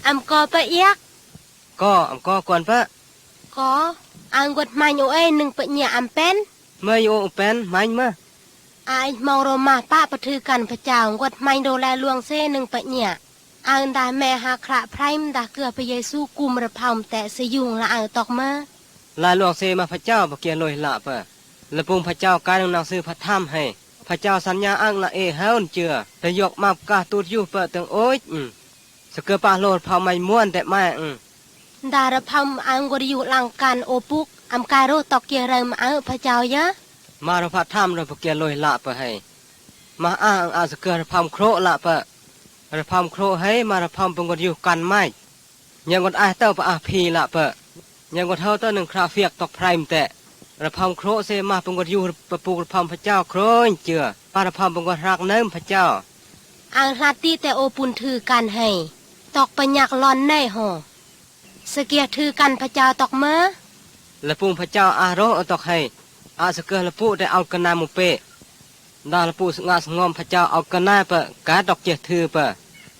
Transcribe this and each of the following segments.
អំកបะเอียกก็អំកกวนปะก็อังกดมาโยเอนึงปะญะอำเป็นเมื่อโยเป็นมันมาอายมองโรมาปะปะถือกันพระเจ้ากดมาดูแลลวงเซนึงปะญะอังดาแม่หาคระไพรมดาเกือพระเยซูกุมระพำแต่สยุงละอังตอกมาลาลวงเซมาพระเจ้าบ่เกียนลอยละปะละปุงพระเจ้ากายหนังสือพระธรรมให้พระเจ้าสัญญาอังละเอเฮาเจือแต่ยกมากาตูดอยู่เปะตึงโอ้ยสเกปะโลดพาไม่ม่วนแต่มาดาระพำอังกดอยู่หลังกันโอปุกอำกายโรตอกเกียเริมอังพระเจ้ายะมารพระธรรมเราบ่เกียนลอยละปะให้มาอ้างอาสเกระพำโครละปะระพำโครให้มารพำปงกดอยู่กันไม่ยังกดอ้ายเต้าปะอาพีละปะยังกดเฮาเต้าหนึ่งคราเฟียกตอกไพรมแต่ระพำโครเสมาปงกดอยู่ปะปูระพำพระเจ้าโครเจือปาระพำปงกดรักเนิ่มพระเจ้าอังหาตีแต่โอปุนถือกันให้ตอกปัญญากลอนในห่อสเกียถือกันพระเจ้าตอกเมื่อละปุงพระเจ้าอาโรเอาตอกให้อาสเกละปุได้เอากันนามุเปดาละปุสงาสงอมพระเจ้าเอากันนาปะกาดอกเจถือปะ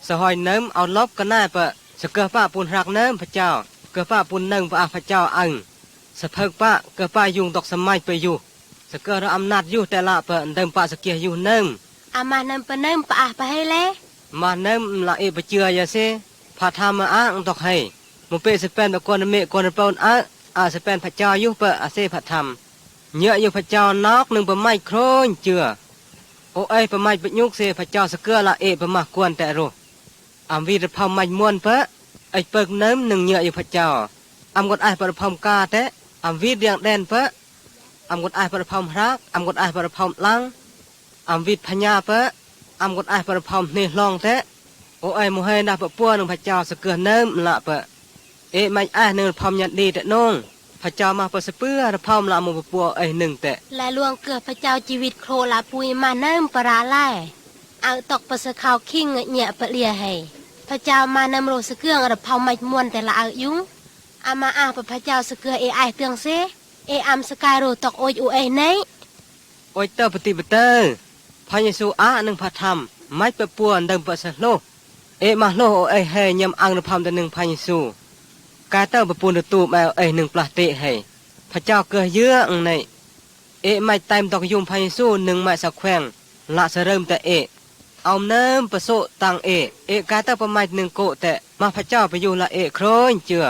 สหอยเนิ่มเอาลบกันนาปะสเกป้าปุนรักเนิ่มพระเจ้าเกป้าปุนเนิ่มพระพระเจ้าอังสะเพิกป้าเกป้ายุงดอกสมัยไปอยู่สเกระอำนาจอยู่แต่ละปะเดิมป้าสเกียอยู่เนิ่มอามาเนิ่มปะเนิ่มปะไปให้แลมาเนิ่มละเอปะเจือยาเซพาธรรมอาตอกให้มุเปสิเป็นตะกอนเมกอนเปนอาสิเป็นพระเจ้าอยู่ปะอาเซพระธรรมเยอะอยู่พระเจ้านอกนึงปะไม้โครนเจือโอเอปะไม้ปะยุกเซพระเจ้าสเกละเอปะมากวนแต่โรอำวีระพำไม้ม่วนปะไอเปิกเนิ่มนึงเยอะอยู่พระเจ้าอำกดอ้ายปะพำกาแต่อำวีเรียงแดนปะอำกดอ้ายปะพำรักอำกดอ้ายปะพำลังอำวีพญาปะอำกดอ้ายปะพำเนลองแต่โอไอโมเฮนาปะปัวนึงพระเจ้าสเกเนิ่มละปะเอไม่อ้ายนึงพำยันดีแต่น้องพระเจ้ามาปะสะเปื้อพำละมุปปัวไอนึงแต่และลวงเกือพระเจ้าชีวิตโครละปุยมาเนิ่มปราไล่เอาตอกปะสะขาวคิงเหี่ยปะเลียให้พระเจ้ามานำโรสเกืองระพำไม่ม่วนแต่ละอายุอามาอาพระเจ้าสเกือเอไอเตืองเซเออัมสกายโรตอกโอยอูเอไนโอยเตอปฏิบัติเตอร์พระเยซูอานึงพระธรรมไม่ปะปัวดังปะสะโลเอมาโลเอเฮยำอังระพำตะนึงพระเยซูกาเตอร์ปะปูนตูแมวเอนึงปลาเตให้พระเจ้าเกือเยื้อในเอไม่เต็มตอกยุมพระเยซูนึงไม่สักแขวงละสะเริ่มแต่เอเอาเนิ่มปะโซตังเอกาเตอร์ปะไม้นึงโกแต่มาพระเจ้าไปอยู่ละเอโครนเจือ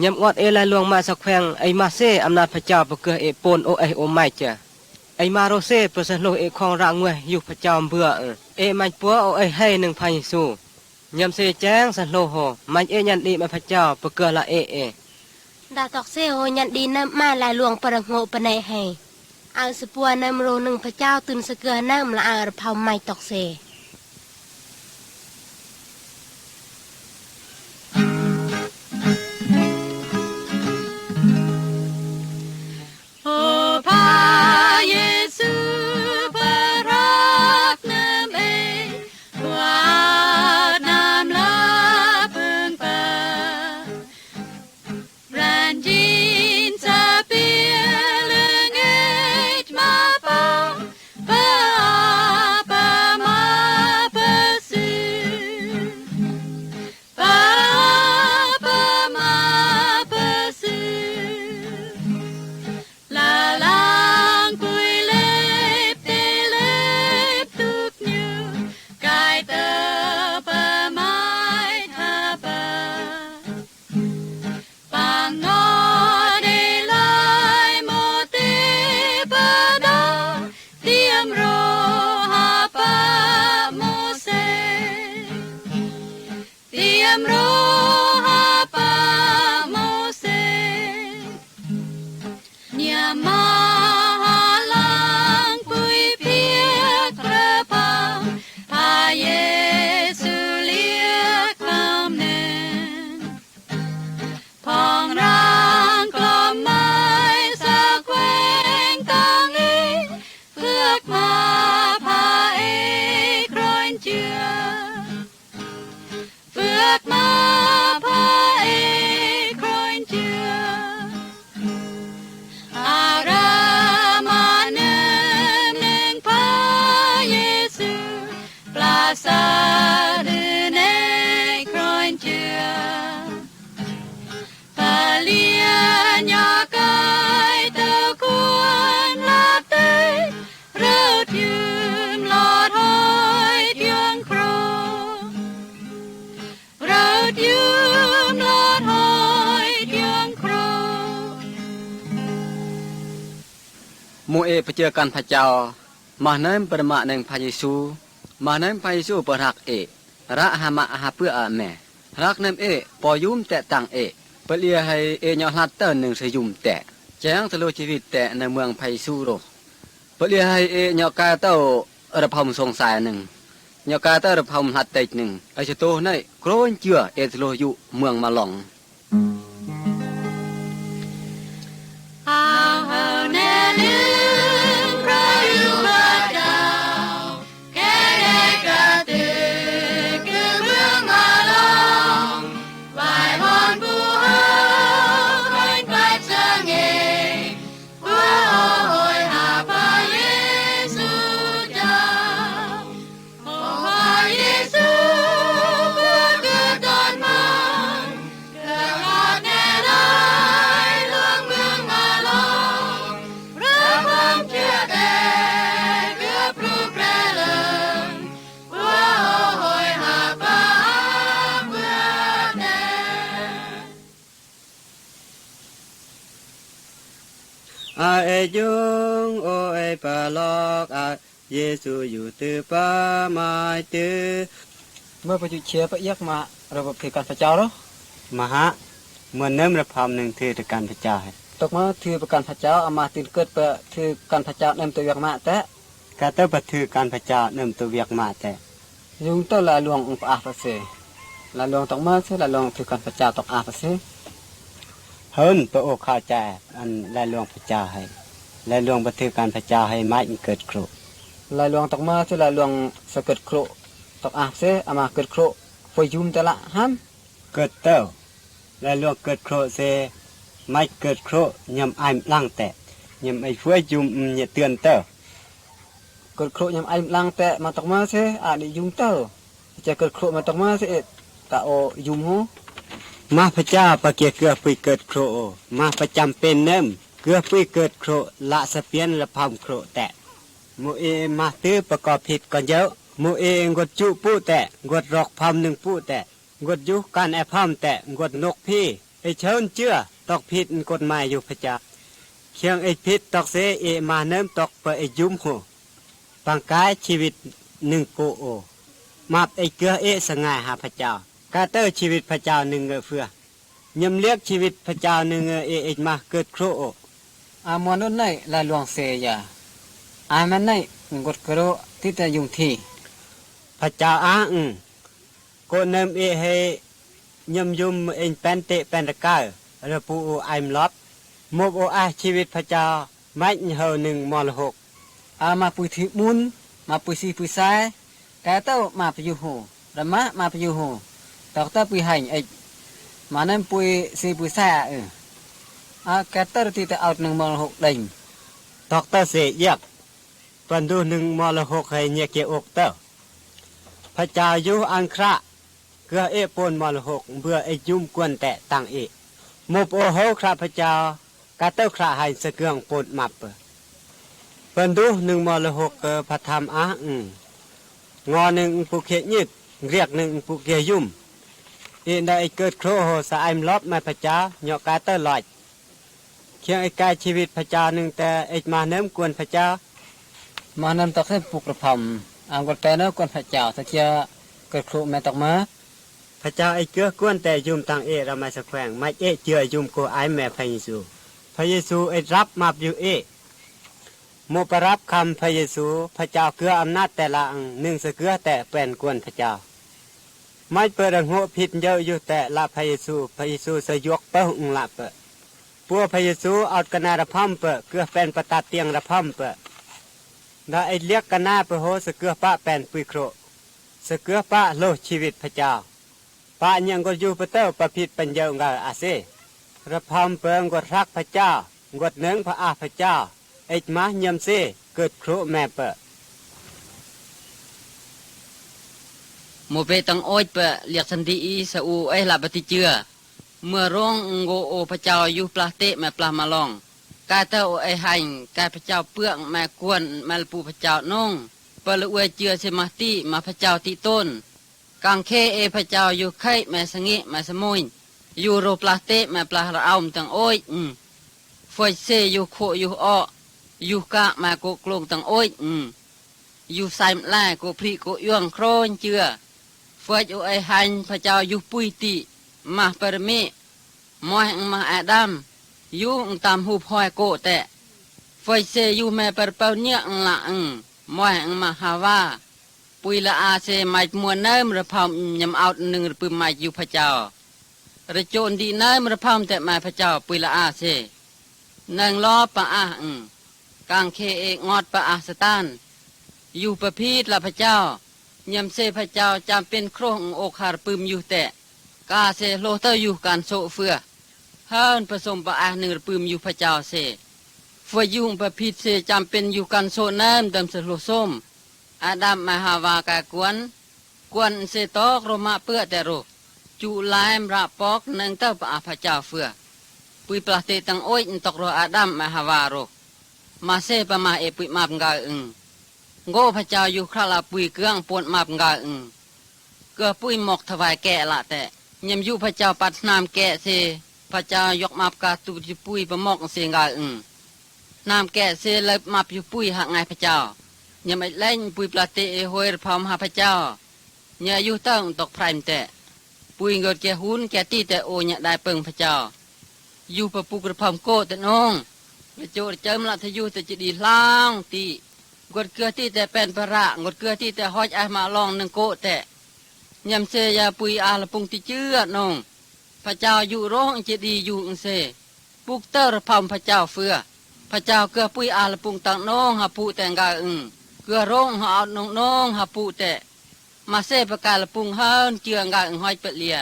ยำอดเอลายลวงมาสักแขวงไอมาเซอำนาจพระเจ้าปะเกือเอปนโอไอโอไม่เจไอมาโรเซปะสะโลเอของรางเวอยู่พระเจ้าเบื่อเอไม่ปัวโอไอให้นึงพระเยซูยำเสแจ้งสะโลโหมันเอยันดีมาพระเจ้าปะเกือละเอดาตอกเซโหยันดีนำมาลายลวงปะโงปะในให้เอาสปัวนำโรนึงพระเจ้าตื่นสะเกือนำละอาระพาไม่ตอกเซBut my โมเอไปเจอกันพระเจ้ามานั้นประมาณพระเยซูมานั้นพระเยซูประรักระหามะหาเพื่อแม่รักนั้นปอยุมแต่ต่างเปเลียให้ยอหัดเตอร์หนึ่งสยุมแต่แจ้งตลอดชีวิตแต่ในเมืองพระเยซูโรเปเลียให้ยอกาเตอระพมสงสายหนึ่งยอกาเตอระพมหัดเตหนึ่งไอชโตในโกรนเจือตโลอยู่เมืองมาหลองอาเอยุงโอเอปาลอกอาเยซูอยู่ตือปาไม้ตือเมื่อประจุเชียพระเอียกมาระบบถือการพระเจ้าเหรอมหะเมื่อเนิ่มระพำหนึ่งถือการพระเจ้าตกมาถือประกันพระเจ้าเอามาตื่นเกิดเปถือการพระเจ้าเนิ่มตัวเวียกมาแต่กาเตอร์บัถือการพระเจ้าเนิ่มตัวเวียกมาแต่ยุงเตอร์ลาหลวงองค์อาพระเสลาหลวงตกมาเสลาหลวงถือการพระเจ้าตกอาพระเสเฮินพระโอข้าใจอันลายหลวงพระเจ้าให้ลายหลวงบัถือการพระเจ้าให้ไม้เกิดครุลายหลวงตกมาเสลาหลวงสะเกิดครุตกอาพระเสเอามาเกิดครุฟอยุมแต่ละห้ามเกิดเต้าลายหลวงเกิดครุเสไม้เกิดครุยำไอ้ล่างแต่ยำไอ้ฟวยยุมเนี่ยเตือนเต้าเกิดครุยำไอ้ล่างแต่มาตกมาเสอาดิยุมเต้าจะเกิดครุมาตกมาเสตะโอยุมหูมาพระเจ้าปะเกียเกือปุยเกิดโครมาประจำเป็นเนิ่มเกือปุยเกิดโครละสะเปียนละพำโครแต่โมเอมาตื้อประกอบผิดก่อนเยอะโมเองดจุปู้แต่กดรอกพำหนึ่งปู้แต่กดยุการแอพำแต่กดนกพี่ไอเชิญเชื่อตอกผิดกฎหมายอยู่พระเจ้าเคียงไอผิดตอกเสมาเนิ่มตอกเปไอยุมโหปังกายชีวิตหนึ่งโปโอมาไอเกือสง่ายหาพระเจ้ากาเตอร์ชีวิตพระเจ้าหนึ่งเฟือยำเลียกชีวิตพระเจ้าหนึ่งมาเกิดโครอามวนุนในลายหลวงเสยาอามันในกดโครที่จะยุงที่พระเจ้าโกนำให้ยำยุมเป็นเตเป็นตะกายระปูไอมลอบมบชีวิตพระเจ้าไม่เฮาหนึ่งมรหกอามาปุยทิมุนมาปุยซีปุยซ้ายกาเต้ามาปยุโหระมะมาปยุโหตอกตะปุยให้ไอมานั้นปุยซีปุยซ้ายกาเตอร์ที่จะเอาหนึ่งมรหกดิ่งตอกตะเสยยักปันดูหนึ่งมรหกให้เนี่ยเกี่ยวอกเต้าพระเจ้าอยู่อังคระเกือปนมรหกเบื่อยุ่มกวนแต่ต่างมบโอโหคราพระเจ้ากาเต้าคราให้สะเกืองปนมับปันดูหนึ่งมรหกพระธรรมงอหนึ่งปุเขยิดเรียกหนึ่งปุเกยุ่มได้เกิดโครโหสายมลอบมาพระเจ้าเหยาะกาเตอร์ลอยเคียงกายชีวิตพระเจ้าหนึ่งแต่มาเนิ่มกวนพระเจ้ามานั้นตอกให้ปุกระพำกดแปลเนกวนพระเจ้าถ้าเทียเกิดโครแม่ตอกมาพระเจ้าเกือกวนแต่ยุ่มต่างเราไม่สะแขวงไม่เจือยุ่มโกไอแม่พระเยซูพระเยซูรับมาบอยู่โมปรับคำพระเยซูพระเจ้าเกืออำนาจแต่ละหนึ่งสะเกือแต่เป็นกวนพระเจ้าไม่เปิดหัวผิดเยอะอยู่แต่ละพระเยซูสยกเป้าละเปปัวพระเยซูเอากนาระพัมเปเกือเป็นประตาเตียงระพัมเปได้เรียกกนาเปโหสเกือป้าเป็นปุยโครสเกือป้าโลชีวิตพระเจ้าป้ายังก็อยู่ประเตอประผิดปัญญางาอาเซระพัมเปิงกดรักพระเจ้ากดเนืองพระอาพระเจ้ามาเยี่ยมเซเกิดโครแม่เปโมเปตังโอยเปเรียกสันติอีสอูลาปฏิเจือเมื่อร้องโงโอพระเจ้าอยู่ปลาเตแม่ปลามาลองกาเตอหันกาพระเจ้าเปื้องแม่กวนแม่ปูพระเจ้านงเปลอวยเจือเสมาติมาพระเจ้าติต้นกังเคพระเจ้าอยู่ไข่แม่สงิแม่สมุยอยู่โรปลาเตแม่ปลาระอมตังโอยฝอยเซอยู่โคอยู่อ้อ อยู่กะมาโกโกลงตังโอ้ยอยู่ใส่มแลโกพริโกย่วงโครนเจือเฟยโอไอหันพระเจ้าอยู่ปุยติมาปรมิมอยมาอาดัมอยู่ตามหูพอยโกแต่เฟยเซอยู่แม่ปรเปาเนี่ยละมอยมาฮาวาปุยละอาเซไม้มวนเนิมระพอมยำเอาหนึ่งปืนไม้อยู่พระเจ้าระโจนดีเนิมระพอมแต่มาพระเจ้าปุยละอาเซนางล้อปะอากางเคเอกงอดปะอาสตานอยู่ประพีดละพระเจ้ายำเซพระเจ้าจำเป็นโครงโอคารปืมอยู่แต่กาเซโลเตออยู่การโซเฟือเฮินผสมปะอาหนึ่งปืมอยู่พระเจ้าเซฟยุงประพีดเซจำเป็นอยู่การโซน้ำดำสโลส้มอาดัมมาฮาวากากวนเซตอกโรมาเปื้อแต่โรจูลายมระปอกนังเต้าปะอาพระเจ้าเฟือปุยปลาเตตังโอยตกโรอาดัมมาฮาวาโรมาเซปะมาเอปุยมาบงาโงพระเจ้าอยู่คราลาปุยเกืองปวนมาบงาเกือปุยหมกถวายแก่ละแต่ยำอยู่พระเจ้าปัดนามแก่เซพระเจ้ายกมาบกาตุจิปุยปะหมกเสงานามแก่เซเลยมาบอยู่ปุยหักไงพระเจ้ายำไอเล่นปุยปลาเตเอหวยพร้อมหาพระเจ้าเนี่ยอยู่ตั้งตกไพรมแต่ปุยเกิดแก่หุนแก่ตีแต่โอเนี่ยได้เปิงพระเจ้าอยู่ประปุกระพมโกแต่น้องพระโจดเจิมละทอยู่แต่จิดีล่างตีกดเกลือที่แต่เป็นประกดเกลือที่แต่หอยอามาลองหนึ่งโกแต่ยำเสยาปุยอาละปุงติเจือน้องพระเจ้าอยู่ร้องจิดีอยู่เสปุกเตอระพมพระเจ้าเฟือพระเจ้าเกลือปุยอาละปุงตังน้องหาปูแต่งกาเกลือร้องหาเอาน้องหาปูแต่มาเสประกาละปุงเฮินเจืองกาหอยเปเลีย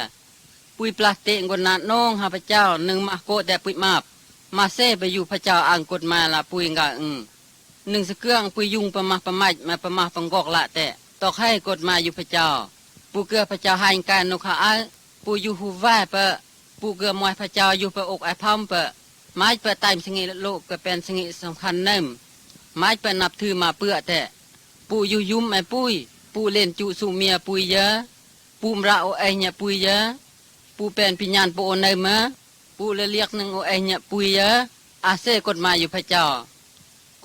ปุยปลาเตงกนาน้องหาพระเจ้าหนึ่งมาโกแต่ปุยมาเสไปอยู่พระเจ้าอ่างกฎมาละปุยกาหนึ่งสเกืองปุยยุงประมาประไม้มาประมาปังกอกละแต่ตอกให้กฎมาอยู่พระเจ้าปูเกือพระเจ้าให้การนกขาปูอยู่หูไหวเปะปูเกือมวยพระเจ้าอยู่ประอกไอพอมเปะไม้เปะไต่สงิโลกก็เป็นสงิสำคัญเนิ่มไม้เปะนับถือมาเปื้อแต่ปูอยู่ยุ่มไอปุยปูเล่นจุสุเมียปุยเยอะปูมระโอไอเนี่ยปุยเยอะปูเป็นพิญญาณปูเนิ่มปูเรียกหนึ่งโอไอเนี่ยปุยเยอะอาเซกฎมาอยู่พระเจ้า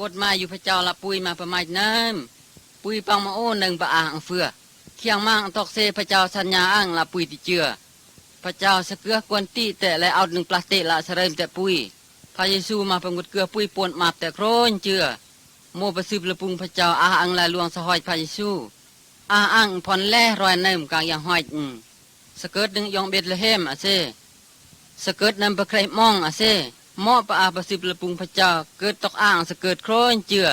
กฎมาอยู่พระเจ้าละปุยมาประมาณน้ำปุยปังมาโอ้หนึ่งปะอ่างเฟือเคียงมั่งตอกเซพระเจ้าสัญญาอ่างละปุยติเจือพระเจ้าสะเกือกวนตีแต่และเอาหนึ่งปลาเตละเสริมแต่ปุยพระเยซูมาประงุดเกือปุยปวนมาแต่โครนเจือโมประสืบละปุงพระเจ้าอาอังละลวงสะหอยพระเยซูอาอังพรแล่รอยเนิ่มกลางอย่างหอยสะเกิดดึงยองเบ็ดละเฮมอาเซสะเกิดนำประใครมองอาเซหม้อปะอาประสิบละปุงพระเจ้าเกิดตกอ่างสะเกิดโครนเจือ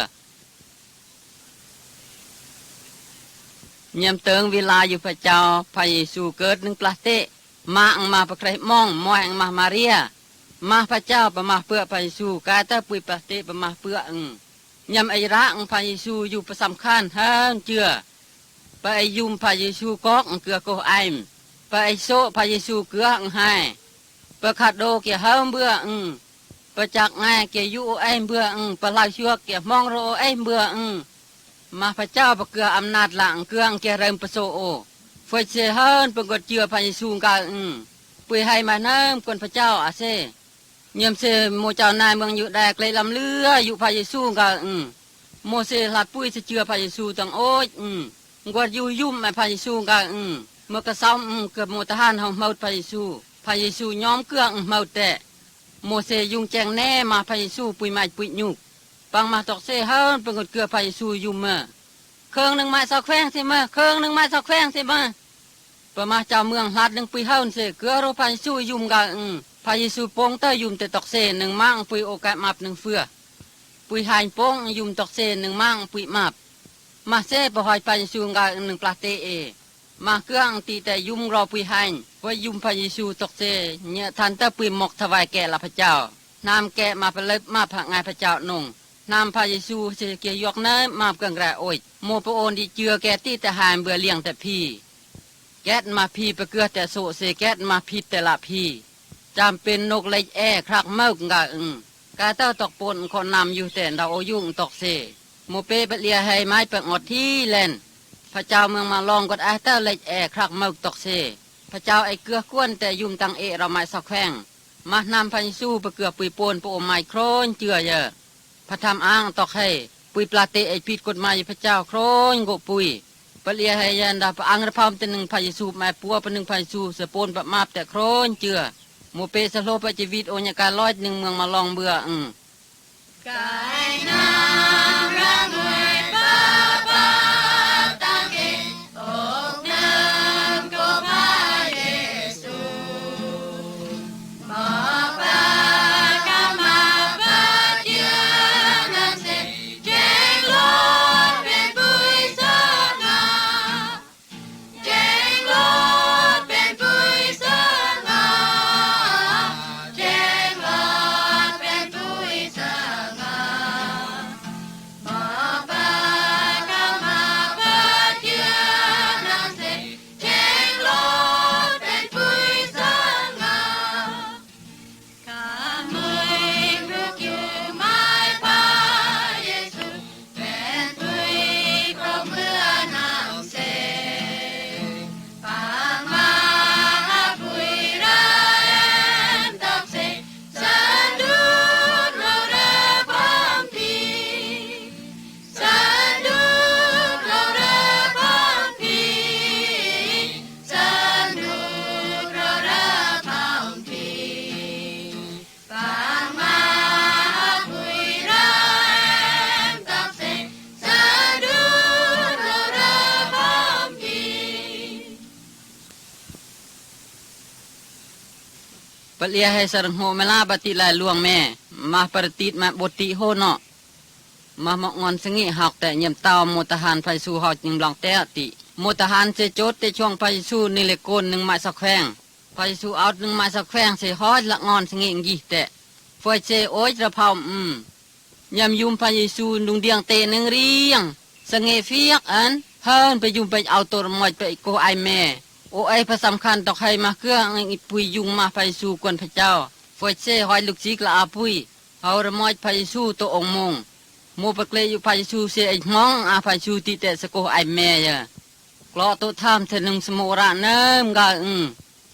ยามเติงเวลาอยู่พระเจ้าพระเยซูเกิดหนึ่งปลาเตมาอังมาประใครมองมอยอังมาเรียมาพระเจ้าประมาเปื้อพระเยซูกาตาปุยปลาเตประมาเปื้อยามไอระอังพระเยซูอยู่ประสำคัญเฮินเจือไปยุมพระเยซูกอกเกลือโกไอมไปโซพระเยซูเกลืออังให้ประคัดโดเกี่ยเฮิมเบื่อประจักง่ายเกี่ยยูไอเบื่อประลายชัวเกี่ยมองโรไอเบื่อมาพระเจ้าประเกืออำนาจหลังเกืองเกี่ยเริ่มประโซโอเฟยเซเฮินประกดเจือพระเยซูกาปุยให้มาน้ำคนพระเจ้าอาเซเยี่ยมเซโมเจ้านายเมืองอยู่แดกเลยลำเลืออยู่พระเยซูกาโมเสหลัดปุยเจือพระเยซูตังโอ้ยกวดอยู่ยุ่มพระเยซูกาเมื่อกระซ้ำเกือบโมตหานเฮาเมาพระเยซูพระเยซูย้อมเกลืองเมาแต่โมเสยุงแจงแน่มาพระเยซูปุยไม้ปุยยุกปังมาตอกเสเฮินเป็นกดเกลือพระเยซูยุ่มเมื่อเครื่องหนึ่งไม้สักแข้งสิเมื่อเครื่องหนึ่งไม้สักแข้งสิเมื่อประมาเจ้าเมืองลัดหนึ่งปุยเฮินเสเกลือโรพระเยซูยุ่มกาพระเยซูโป่งเตอยุ่มแต่ตอกเสหนึ่งมั่งปุยโอกาสมับหนึ่งเฟือปุยหายโป่งยุ่มตอกเสหนึ่งมั่งปุยมับมาเสปหอยพระเยซูกาหนึ่งปลาเตเอมาเครื่องตีแต่ยุ่มรอปุยหันว่ายุ่มพระเยซูตกเสเนี่ยทันตะปุยหมกถวายแก่ละพระเจ้านำแก่มาประเลิบมาผักงายพระเจ้านงนำพระเยซูเสเกียยกเนื้อมาเกลืองแร่โอยโมพระโอนดีเจือแก่ที่แต่หายเบื่อเลี้ยงแต่พี่แก๊สมาพี่ประเกือแต่โซเสแก๊สมาพิษแต่ละพี่จำเป็นนกเล็กแอครักเมากงากาเต้าตกปนคนนำอยู่แต่เราโอยุ่งตกเสโมเปเปเลียให้ไม้เปิงอดที่เล่นพระเจ้าเมืองมาลองกดไอเต้าเล็กแอครักเมากตกเสพระเจ้าไอเกลือกวนแต่ยุ่มตังเราไม้สักแข้งมานำพระเยซูประเกือปุยปนโปไม้โครนเจือเยอะพ พระธรรมอ้างตอกให้ปุยปลาเตไอผิดกฎหมายพระเจ้าโครนโกปุยปะเลียให้ยันดาพระอังระพามตะนึงพระเยซูแม่ปัวปะนึงพระเยซูสะโปนปะมาบแต่โครนเจือโมเปสโลปะชีวิตโอยการลอย1เมืองมาลองเบื่อกายนารังไว้ปาปาตังเกอกน้ำก็พระเยซูบอกปากามาปะเจือนันเสเจงลดเป็นปุยสงาเจงลดเป็นปุยสงาเจงลดเป็นปุยสงาบอกปากามาปะเจือนันเสเจงลดเป็นปุยสงาKami berkiumai Pak Yesus Ben tui kemenang se Pamaha pui raen tak se Sandut lore pampi Sandut lore pampi Sandut lore pampi Pamaha pui raen tak se Sandut lore pampi ปะเลียให้สรังโหเมลาปฏิลายลวงแม่มาปรติดมาบติโหเนาะมามอกงอนสงิหักแต่เยี่ยมเต้าโมทหารไฟสู่หอดยิงบลองแตติโมทหารเจโจดในช่วงไฟสู่นิเลโกน1ไม้สักแขวงไฟสู่เอา1ไม้สักแขวงเสหอดละงอนสงิยี่แต่ไฟเจโอยระพอมยำยุมพระเยซูดุงเดียงเตนึงเรียงสงเฟียกอันเฮินไปยุมไปเอาตัวมอยไปโกไอแม่โอไอพระสำคัญตอกให้มาเครื่องอีปุยยุงมาพระเยซูกวนพระเจ้าไฟเจหอยลูกศิกละอาปุยเฮาระมอยพระเยซูตัวองค์มงโมปะเกลอยู่พระเยซูเสไอมองอาพระเยซูติเตสโกไอแม่ยะกลอโตทามเทนึงสมุระเนิมกะ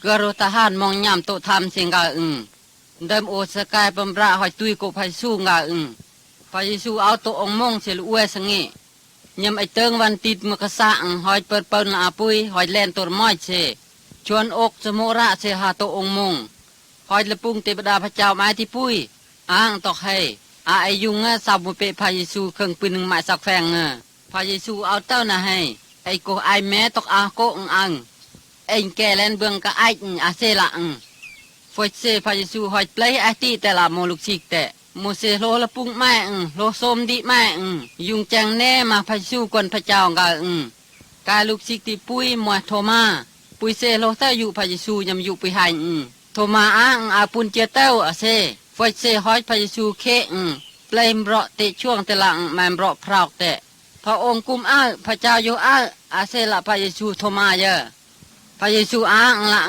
เกโรทหารมองยามโตทามเสียงกะเดิมโอสกายปำระหอยตุยโกพระเยซูกะพระเยซูเอาตัวองค์มงเสลอวยสงิยำไอเติงวันติดมกษะหอยเปิดเปิ้นอาปุยหอยแลนตัวม้อยเชชวนอกสมุระเสหาตัวองค์มงหอยละปุงเทวดาพระเจ้าไม้ที่ปุยอ้างตอกให้อาไอยุงสาวมุเปพระเยซูเครื่องปืน1ไม้สักแฟงพระเยซูเอาเต้าน่ะให้ไอโกไอแม่ตอกอาโกอังเอ็งแก่แลนเบืองกะไออาเซละฟอยเซพระเยซูหอยเปลยไอติแต่ละโมลุกซิกแต่โมเสโลละปุงแม่โลโซมดิแม่ยุงแจงแน่มาพระเยซูกวนพระเจ้ากะกาลุกซิกติปุยมัวโทมาปุยเซโลเตอยู่พระเยซูยำอยู่ปุยให้โทมาอ้างอาปุนเจเต้าอาเซฟอยเซหอยพระเยซูเคเปลมเราะเตช่วงแต่ละแมมเราะพรอกแต่พระองค์กุมอ้าพระเจ้าอยู่อ้าอาเซละพระเยซูโทมาเยอะพระเยซูอ้างละ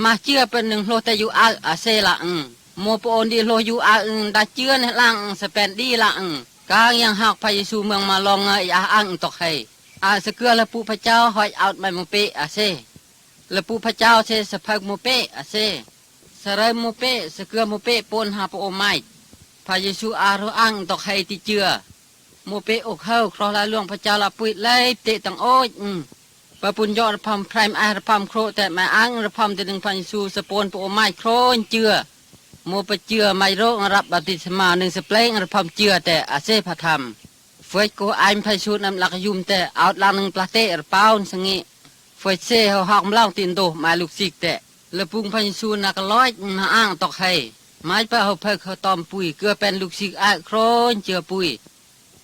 มาเชื่อเป็น1โลแต่อยู่อ้าอาเซละโมปอนดีโลอยู่อ้าได้เชื่อในลังสเปนดีละกางยังหักพระเยซูเมืองมาลองอาอ้างตอกให้อาสเกือละปูพระเจ้าหอยเอาไมโมเปอาเซละปูพระเจ้าเซสะพักโมเปอาเซสะเรโมเปสเกือโมเปปนหาพระโอไมพระเยซูอาโรอังตอกให้ติเจือโมเปอกเฮาครอละล่วงพระเจ้าละปุยเลยเตตังโอ้ยปะปุญยอดพรมไพรมไอระพรมโครแต่มาอังระพรมแต่1พระเยซูสะปนพระโอไมโครนเจือโมปะเจือไมโรรับบัพติศมา1สเปลงระพรมเจือแต่อาเซพระธรรมเฟยโกไอพระเยซูนำลักยุมแต่เอาลาง1ปลาเตระเป้าสงิเฟยเซเฮาหักมล่างตินโตมาลูกศิกแต่ละปุงพระเยซูนักร้อยมาอ้างตอกให้ไม้ปะเฮาเพิกเขาตอมปุยเกือเป็นลูกศิกอาโครนเจือปุย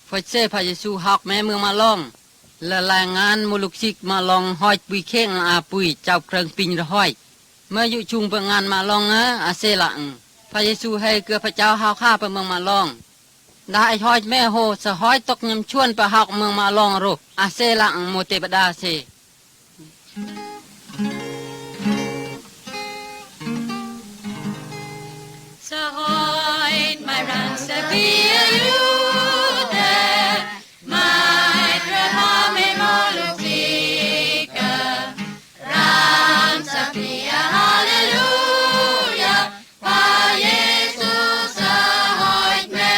เฟยเซพระเยซูหักแม่เมืองมาลองละรายงานมูลูกศิกมาลองหอยปุยเข่งอาปุยเจ้าเครื่องปิงระห้อยเมื่ออยู่ชุงเปิงงานมาลองอาเซละพระเยซูให้เกือพระเจ้าหาข้าไปเมืองมาลองได้หอยแม่โหสะหอยตกยำชวนไปหักเมืองมาลองรุอาเซละโมเตบดาเซสะหอยมารังสะเบียอยู่แต่มาตระหาไม่โมลูกศิกรังสะเบียฮาเลลูยาพระเยซูสะหอยแม่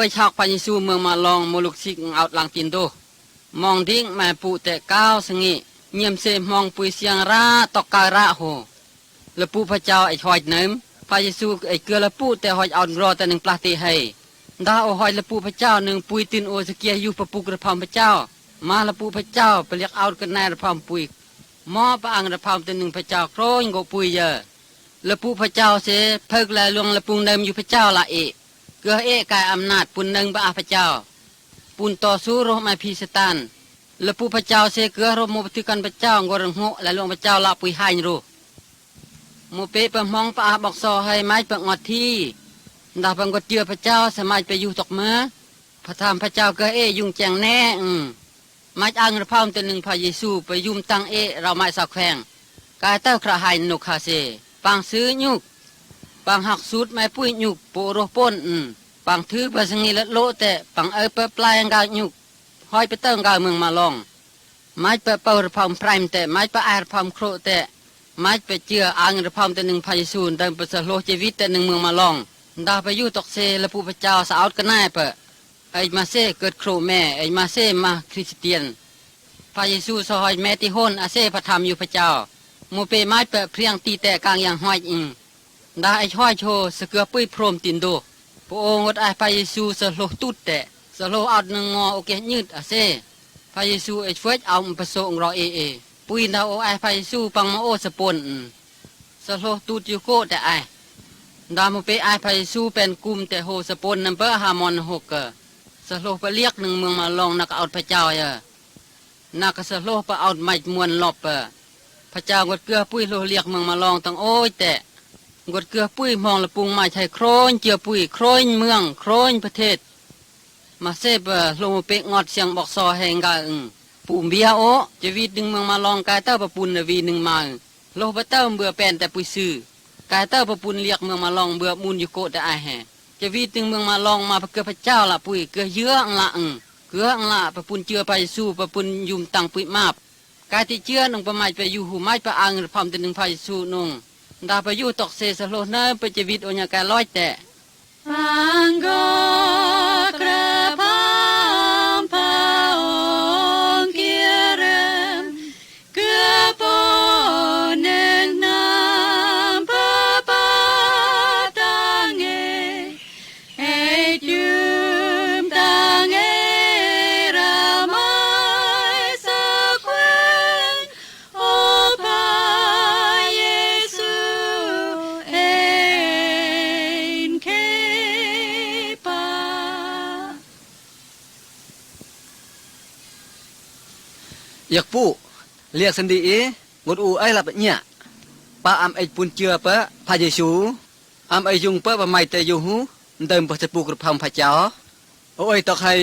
ยชอกพระเยซูเมืองมาลองมลุกซิกเอาหลังตินโดมองดิ้งแม่ปูแต่ก้าวสงิเงียมเสมองปุยเสียงราตอกการะโหละปูพระเจ้าไอ้หอยเนิมพระเยซูไอ้เกลือละปูแต่หอยเอารอแต่หนึ่งปลาตีให้ดาโอหอยละปูพระเจ้าหนึ่งปุยตินโอสเกียอยู่ประปุกระพามพระเจ้ามาละปูพระเจ้าไปเรียกเอากันในระพามปุยมอพระอังระพามแต่หนึ่งพระเจ้าโครยโกปุยเยอะละปูพระเจ้าเสเพิกแลลวงละปูเดิมอยู่พระเจ้าละเอเกลือเอกายอำนาจปุนหนึ่งบาพระเจ้าปุนต่อสู้โรมาพีสตันละปูพระเจ้าเสเกลือโรมปฏิกันพระเจ้างอรังโหและลวงพระเจ้าละปุยให้รูโมเปเปมองปะบอกซอให้ไม้เปงอดที่ดาบังกดเจือพระเจ้าสมัยไปอยู่ตกเมื่อพระธรรมพระเจ้าเกเอยุ่งแจงแน่ไม้อังระพามตัวหนึ่งพระเยซูไปยุ่มตั้งเอเราไม้สาวแขวงกายเต้าคราหายนกคาเซปังซื้อยุกปังหักสูดไม้ปุ้ยยุกโปโรป้นปังถือประสงีละโลแต่ปังเปปลายกายุกห้อยไปเติ้งกาเมืองมาลองไม้เปเประพามไพรมแต่ไม้เปไอระพามโครแต่ไม้ไปเจืออังระพามตัวหนึ่งพระเยซูเดินประเสริฐโลชีวิตแต่หนึ่งเมืองมาลองดาไปอยู่ตกเซละผู้พระเจ้าสาวกันแน่เปไอมาเซเกิดโครแม่ไอมาเซมาคริสเตียนพระเยซูสหอยแม่ที่โหนอาเซพระธรรมอยู่พระเจ้าโมเปไม้เปเพียงตีแต่กลางอย่างห้อยดาไอห้อยโชสเกือปุ้ยพรมตินโดพระองค์วัดไอพระเยซูสโลตุดแต่สโลอัดนึงงอโอเคยืดอาเซพระเยซูไอช่วยเอาประสงค์รอเอปุ้ยดาโอไอพระเยซูปังมาโอสปนสโลตุดอยู่โกแต่ไอดาโมเปไอพระเยซูเป็นกลุ่มแต่โฮสปนนัมเบอร์ฮามอน6สโลไปเรียกหนึ่งเมืองมาลองนักเอาพระเจ้านักสโลไปเอาไม้มวนลบพระเจ้ากดเกลือปุ้ยโลเรียกเมืองมาลองตั้งโอ้ยแต่กดเกลือปุ้ยมองละปุงไม้ไทยโครนเจียปุ้ยโครนเมืองโครนประเทศมาเซบโลโมเปงอดเสียงบอกซอแหงกาปูเบียโอจะวีดึงเมืองมาลองกายเต้าปะปุนวีหนึ่งมาโลปะเต้าเบื่อแป้นแต่ปุ้ยซื้อกายเต้าปะปุนเรียกเมืองมาลองเบื่อมูลอยู่โกแต่ไอแห่จะวีตึงเมืองมาลองมาเกือพระเจ้าละปุ้ยเกือเยื้อละเกือละปะปุนเจือไปสู้ปะปุนยุมตังปุ้ยมาบกายที่เจือนงประมาไปอยู่หูไม้ปะอังพร้อมแต่หนึ่งพายสู้นงดาไปอยู่ตกเสสโลเนไปจะวีโอญาการ้อยแต่อังโกกระพามพระองค์เกียรติเกือปนเนนามพระปาตังเอจุมตังเอรามัยสักเวนโอพระเยซูเอนเคปาอยากปูเรียกสันดีงดอูไอลับเนี่ยปาอำไอปุนเจือเปะพระเยซูอำไอยุงเปะบะไมแต่อยู่หูเดิมประสปูกระพำพระเจ้าโอ้ยตอกให้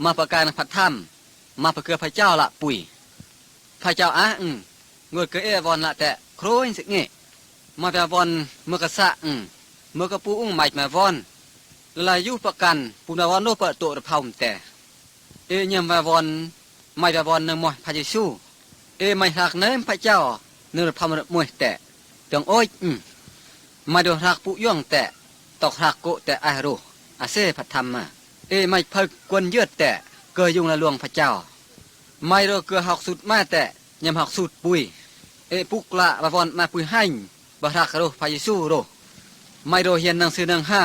มาประการพัดถ้ำมาประเกือพระเจ้าละปุ๋ยพระเจ้างดเกเอวอนละแต่โครยสิเงมาแต่วอนเมื่อกระสะเมื่อกระปูอุ้งใหม่มาวอนลายยุประกันปุนาวอนโนเปะตัวระพำแต่เอยมาวอนไม่แต่วอนนึงมอยพระเยซูไม่หักเนิมพระเจ้าเนื้อพามวยแต่จังโอ้ยไม่โดนหักปุย่องแต่ตอกหักโกแต่อารูอาเซพัดธรรมไม่เพิกกวนเยือดแต่เกยยุงละลวงพระเจ้าไม่โดนเกลือหักสุดมาแต่ยำหักสุดปุยปุกละบวรมาปุยให้บหักโรพระเยซูโรไม่โดนเฮียนหนังสือหนังห้า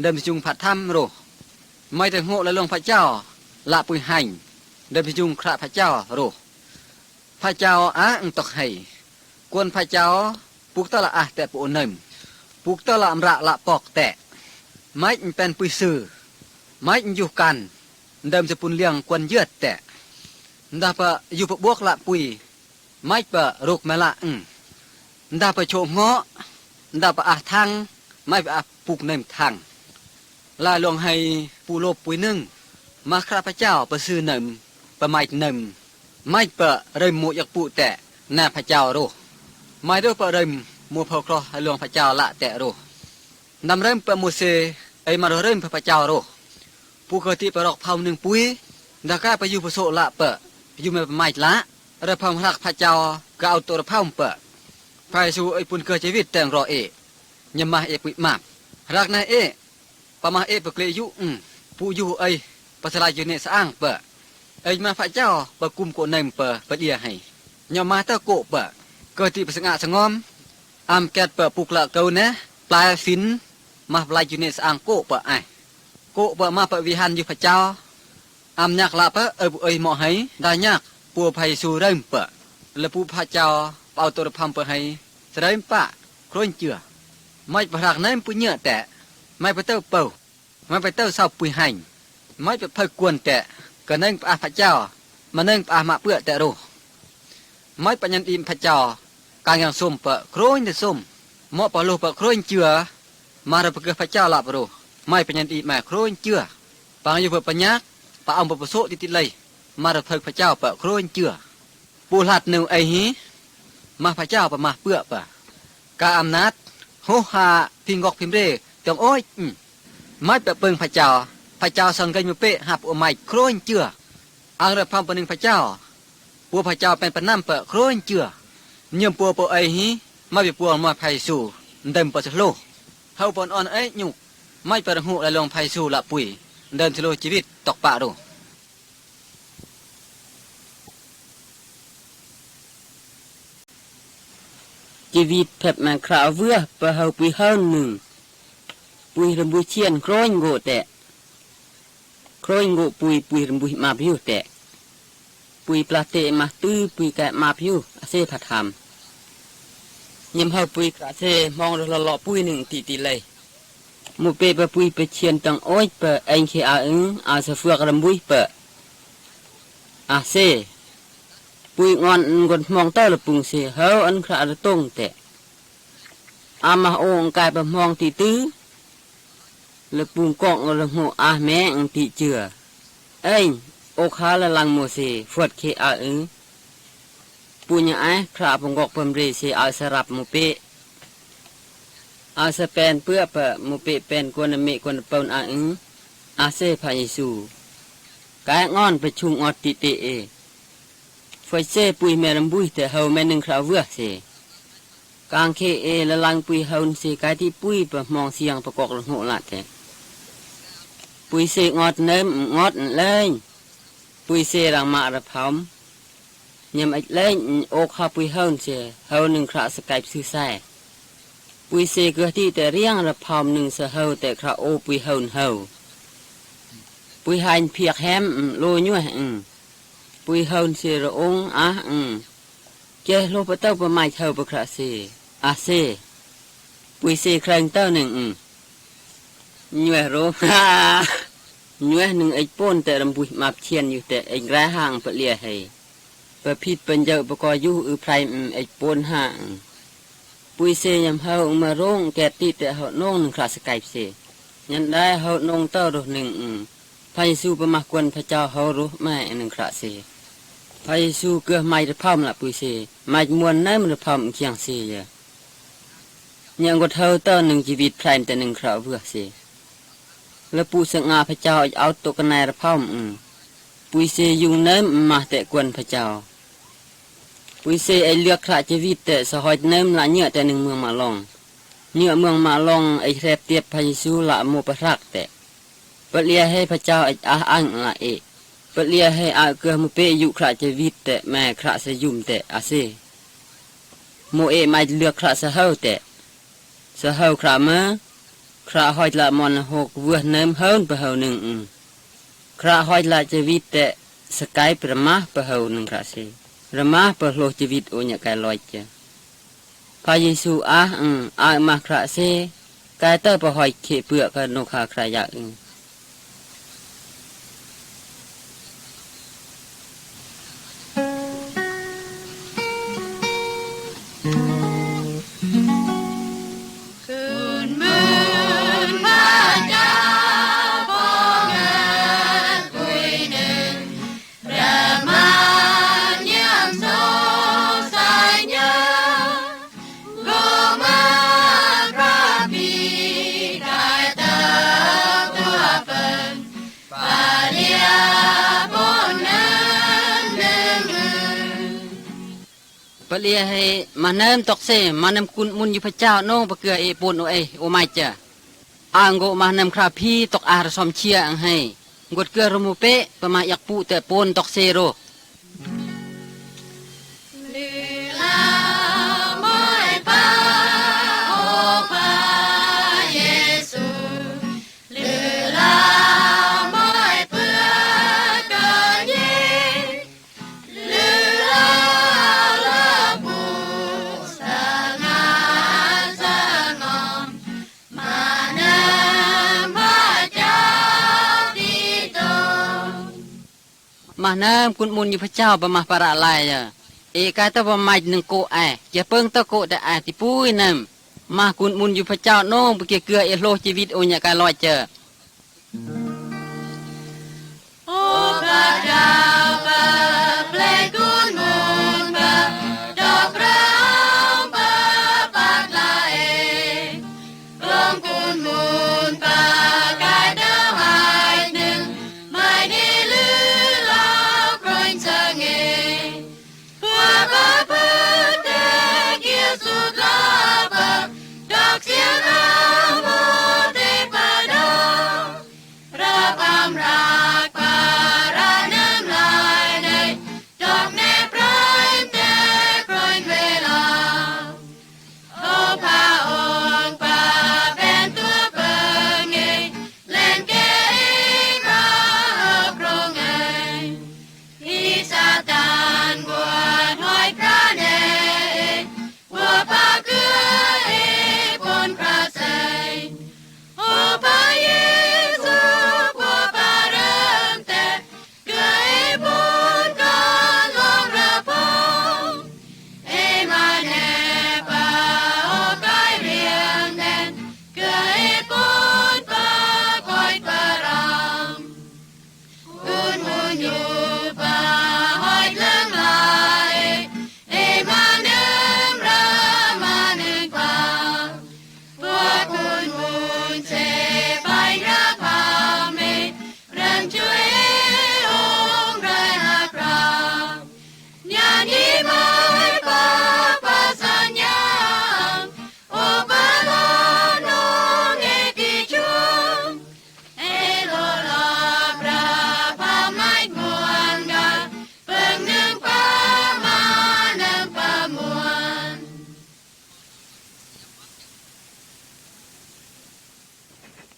เดิมจุงพัดธรรมโรไม่ได้โง่ละลวงพระเจ้าละปุยให้เดิมจุงคราพระเจ้าโรพระเจ้าตกให้กวนพระเจ้าปุกตะละแต่ปุนมปุกตะละอำระละปอกแต่ไม่เป็นปุยซื่อไม่อยู่กันเดิมจะปุนเลี้ยงกวนเยือดแต่ดาปะอยู่ปะบวกละปุยไม่ปะรุกมาละดาปะโฉมเงาะดาปะทางไม่ปะปุกเนมทางลาลงให้ปูโลปุยนึ่งมาข้าพระเจ้าประซื้อเนมประไม่เนมไม่เปะเริ่มมูอยากปูแต่หน้าพระเจ้าโรไม่ด้วยเปะเริ่มมูพอครอให้ลวงพระเจ้าละแต่โรนำเริ่มเปะมูเซมาเริ่มพระเจ้าโรผู้เกิดที่ประรอกเผาหนึ่งปุยดาก้าไปอยู่ประโสละเปะอยู่ไม่ไม่ละระพำรักพระเจ้าก็เอาตัวระพำเปะพระเยซูไอปุ่นเกิดชีวิตแต่งรอยำมาปุยมารักนายประมาเปะเกลียยุ ผู้อยู่เอ้ยปัสลายอยู่ในสะอ้างเปะเอ้ยมาพระเจ้าปะกุมโกเนมเปะปะเดียให้ยอมมาตะโกเปะเกิดที่ประสงะสงอมอำแกดเปะปุกละเกานะปลายฝินมาพลายอยู่ในสะอ้างโกเปะไอโกเปะมาปะวิหารอยู่พระเจ้าอำยักละเปะเอ้ยเหมาะให้ได้ยักปัวภัยสู่เริ่มเปะและผู้พระเจ้าเป่าตัวพรรมเปะให้เสด็จปะโครนเจือไม่ประหักนั้นปุญเนื้อแต่ไม่ไปเต้าเป่าไม่ไปเต้าเศร้าปุยหันไม่ไปเพิกกวนแต่ก็นั่งปะพระเจ้ามานั่งปะมาเปื้อแต่รู้ไม่ปัญญาอิมพระเจ้ากางอย่างส้มเปะโครนแต่ส้มเหมาะปะโลเปะโครนเจือมาเราไปเกิดพระเจ้าหลับรู้ไม่ปัญญาอิมมาโครนเจือปางอยู่เปะปัญญาปะเอาปะโสติดเลยมาเราเพิกพระเจ้าเปะโครนเจือปูหัดหนึ่งไอหีมาพระเจ้าปะมาเปื้อปะกาอำนาจโหหาพิงกอกพิมเรตองโอ้ยไม่เปะเปิงพระเจ้าสังเกตมือเปะหับอไม่โครนเจืออังระพรมปนึงพระเจ้าปัวพระเจ้าเป็นปน้ำเปะโครนเจือเยี่ยมปัวเปไอหีไม่เปปัวมาไผสู่เดิมปะสโลเฮาปนอ่อนเอ้ยยุกไม่เปะหูละลงไผสู่ละปุยเดินสโลชีวิตตกปะดูชีวิตแผบมาคราวเวือปะเฮาปุยเฮาหนึ่งปุยรำบุเชียนโครนโกแต่โครนโกปุยรำบุมาพิวแต่ปุยปลาเตมาตื้อปุยแกะมาพิวอาเซผัดทำยำเฮาปุยกระเซมองละละปุยหนึ่งตีเลยมูเปปะปุยไปเชียนตังโอ้ยเปะเอ็งเคอาอาสะเฟือกรำบุยเปะอาเซปุยงอนกดมองเต้าละปุงเสเฮาอันคราละตงแต่อามาองกายไปมองตีตื้อละปุงกอกละหัวอาแม่งตีเจือเอ้ยโอคาละลังโมเสฟวดเคอาปุญญาคราปงกอกเปิมเรเสอาสรับมุเปอาสแปนเพื่อเปะมุเปเป็นกวนเมกวนเปินอาเซพาเยซูกายงอนไปชุงออติเตเอไฟเซปุยแม่ลำบุยแต่เฮาแม่หนึ่งคราวเวือเสกางเคเอละลังปุยเฮาเสกายที่ปุยปะมองเสียงประกอบหัวละแต่ปุยเสงอดเนิมงอดเลยปุยเสรังมาระพอมยำไอเล่นโอคาปุยเฮาเสเฮาหนึ่งคราสกายซื้อแซ่ปุยเสเกือที่แต่เรียงระพอมหนึ่งเสเฮาแต่คราโอปุยเฮาปุยหายเพียกแฮมโลยั่วปุยเฮาเสระองเจโลปะเต้าปะไม้เฮาปะคราเสอาเซปุยเสครังเต้าหนึ่งยั่วโรยั่วหนึ่งไอป้นแต่ลำบุยมาเชียนอยู่แต่ไอแร่ห่างปะเลียให้ปะพิดเป็นเจ้าปะกออยู่ไพรไอป้นห่างปุยเสยำเฮามาร้องแกติแต่เฮาน้องหนึ่งคราสกายเสยันได้เฮาน้องเต้าโรหนึ่งพระเยซูประมากวนพระเจ้าเฮารู้แม่หนึ่งคราเสพระเยซูเกือไม่ระพอมละปุยเสไม่มวนนั้นระพอมเคียงเสยยังกดเฮาเต้าหนึ่งชีวิตไพรแต่หนึ่งคราเบื่อเสและปูสงาพระเจ้าเอาตกนายระพอมปุยเสยุงนั้นมาแต่กวนพระเจ้าปุยเสไอเลือกคราชีวิตแต่สหอยนั้นละเนื้อแต่หนึ่งเมืองมาลองเนื้อเมืองมาลองไอแครบเตียบพระเยซูละโมปรักแต่ปะเลียให้พระเจ้าอังละปะเลียให้เกือมุเปอยู่คราชีวิตแต่แม่คราสยุมแต่อาเซโมไม่เลือกคราสเฮาแต่สเฮาครามาคราหอยละมอนหกเวือเนิมเฮินปะเฮาหนึ่งคราหอยละชีวิตแต่สกายประมาปะเฮาหนึ่งคราเซระมาปะโลชีวิตโอญะกายลอยเจพระเยซูมาคราเซกายเตอปะหอยเขเปือกโนคาครายะปะเลียให้มาเนิมตอกเซมาเนิมกุนมุนอยู่พระเจ้าโนปะเกือเอปูนโอไอโอไมจ้ะ anggo mah nam krapi tok ar som chia ang hai ngot ke rumu pe pemah yak pu te pon tok sero mah nam kun munอยู่พระเจ้าปะมะparaลายเอกาตะบ่มายนึงโกไอจะเปิงตะโกตะอาติปุ้ยนำมาคุณมุนอยู่พระเจ้าน้องปะเกเกือเอโลชีวิตโอญะกาลอยเจอโอ้พระเจ้าปะเปลกุนมุนปะดอกรักปะปากลาเอกลงกุนมุนปะกายดาวหายหนึ่งไม่ได้ลือลาวกรอยเชิงเอผัวปะเพื่อเตเกียสุดลาปะดอกเสียงอาโมเตปะดารับอำรา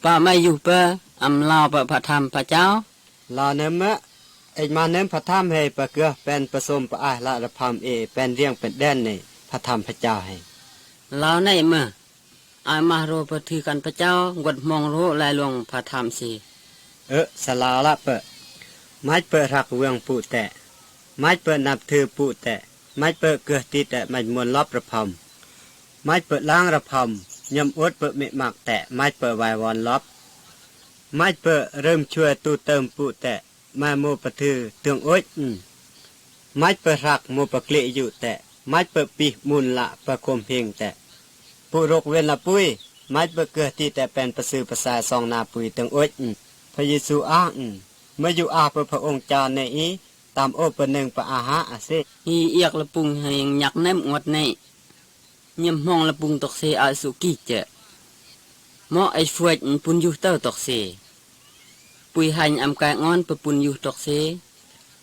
ปะไม่อยู่เปอำลาวปะพระธรรมพระเจ้าลาเนมะเอกมาเนมพระธรรมให้ปะเกือเป็นผสมปะอาละระพามเป็นเรียงเป็นแดนในพระธรรมพระเจ้าให้ลาวในเมื่ออายมาโรปถือกันพระเจ้ากดมองโรลายลวงพระธรรมสิสลาละเปะไม้เปะรักเวียงปูแต่ไม้เปะนับถือปูแต่ไม้เปะเกือติแต่ไม้มวลรอบระพามไม้เปะล้างระพามยำอดเปะเมะมักแต่ไม้เปะวายวอนลอบไม้เปะเริ่มช่วยตูเติมปูแต่มาโมปะถือเตืองอดไม้เปะรักโมปะเกลอยู่แต่ไม้เปะปีมุนละประคมเพียงแต่ผู้รกเวนละปุ้ยไม้เปะเกือที่แต่เป็นประสือภาษาซองนาปุยเตืองอดพระเยซูอ้างเมื่ออยู่อาพระองค์เจ้าในอีตามโอปะหนึ่งปะอาหาอาเซฮีเอียกละปุงให้หยักแนมงวดในยำมองละปุงตกเสอาสุกิเจมอไอฟวยปุนอยู่เต้าตกเสปุยหันอำกายงอนปะปุนอยู่ตกเส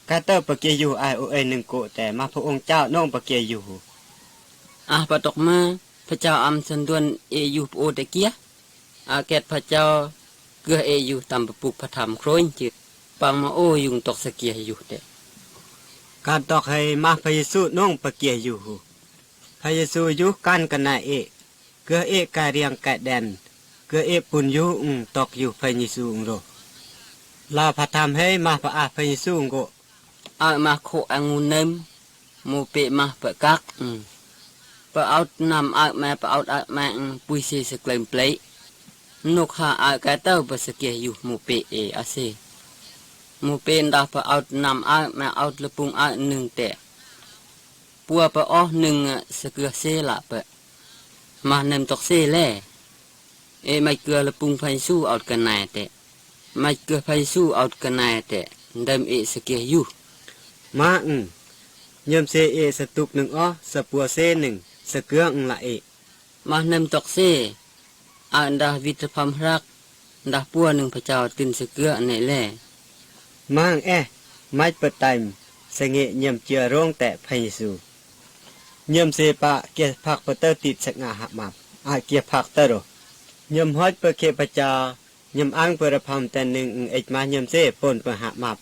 กาเตอร์ปะเกอยู่ไอโอเอ1โกแต่มาพระองค์เจ้าน้องปะเกอยู่ปะตกมาพระเจ้าอำสันดวนเออยู่โอตะเกียแกดพระเจ้าเกือเออยู่ตามปะปุกพระธรรมโครนจิปังมาโอยุงตกสเกียอยู่แต่การตอกให้มาพระเยซูน้องปะเกอยู่พระเยซูอยู่กันกันนาเกือกาเรียงกะแดนเกือปุนอยู่ตอกอยู่พระเยซูโรลาพระธรรมให้มาพระอาพระเยซูโกมาโคอังูเนมโมเปมาปะกักปะเอานำมาปะเอามาปุยเสสเกลมเปลนกหากะเต้าปะสเกียอยู่โมเปอาเซโมเปนดาปะเอานำมาเอาละปุง1แต่ปัวปะอ้อ1สเกือเซละปะมาเนมตกเซแลไม่เกือละปุงไฟสู้เอากันนายแต่ไม่เกือไฟสู้เอากันนายแต่เดิมสเกียอยู่มายมเซสตุก1อ้อสปัวเซ1สเกืองละมาเนมตกเซอันดาวิตพรรมรัก ดาปัวหนึ่งพระเจ้าตินสเกือในแล่ mang mai petai senge nyam chia rong te phaisu nyam se pa ke phak pater tit saknga ha map a ke phak tero nyam hot pe ke pacha nyam ang per pham ten ning ek ma nyam se pon pe ha map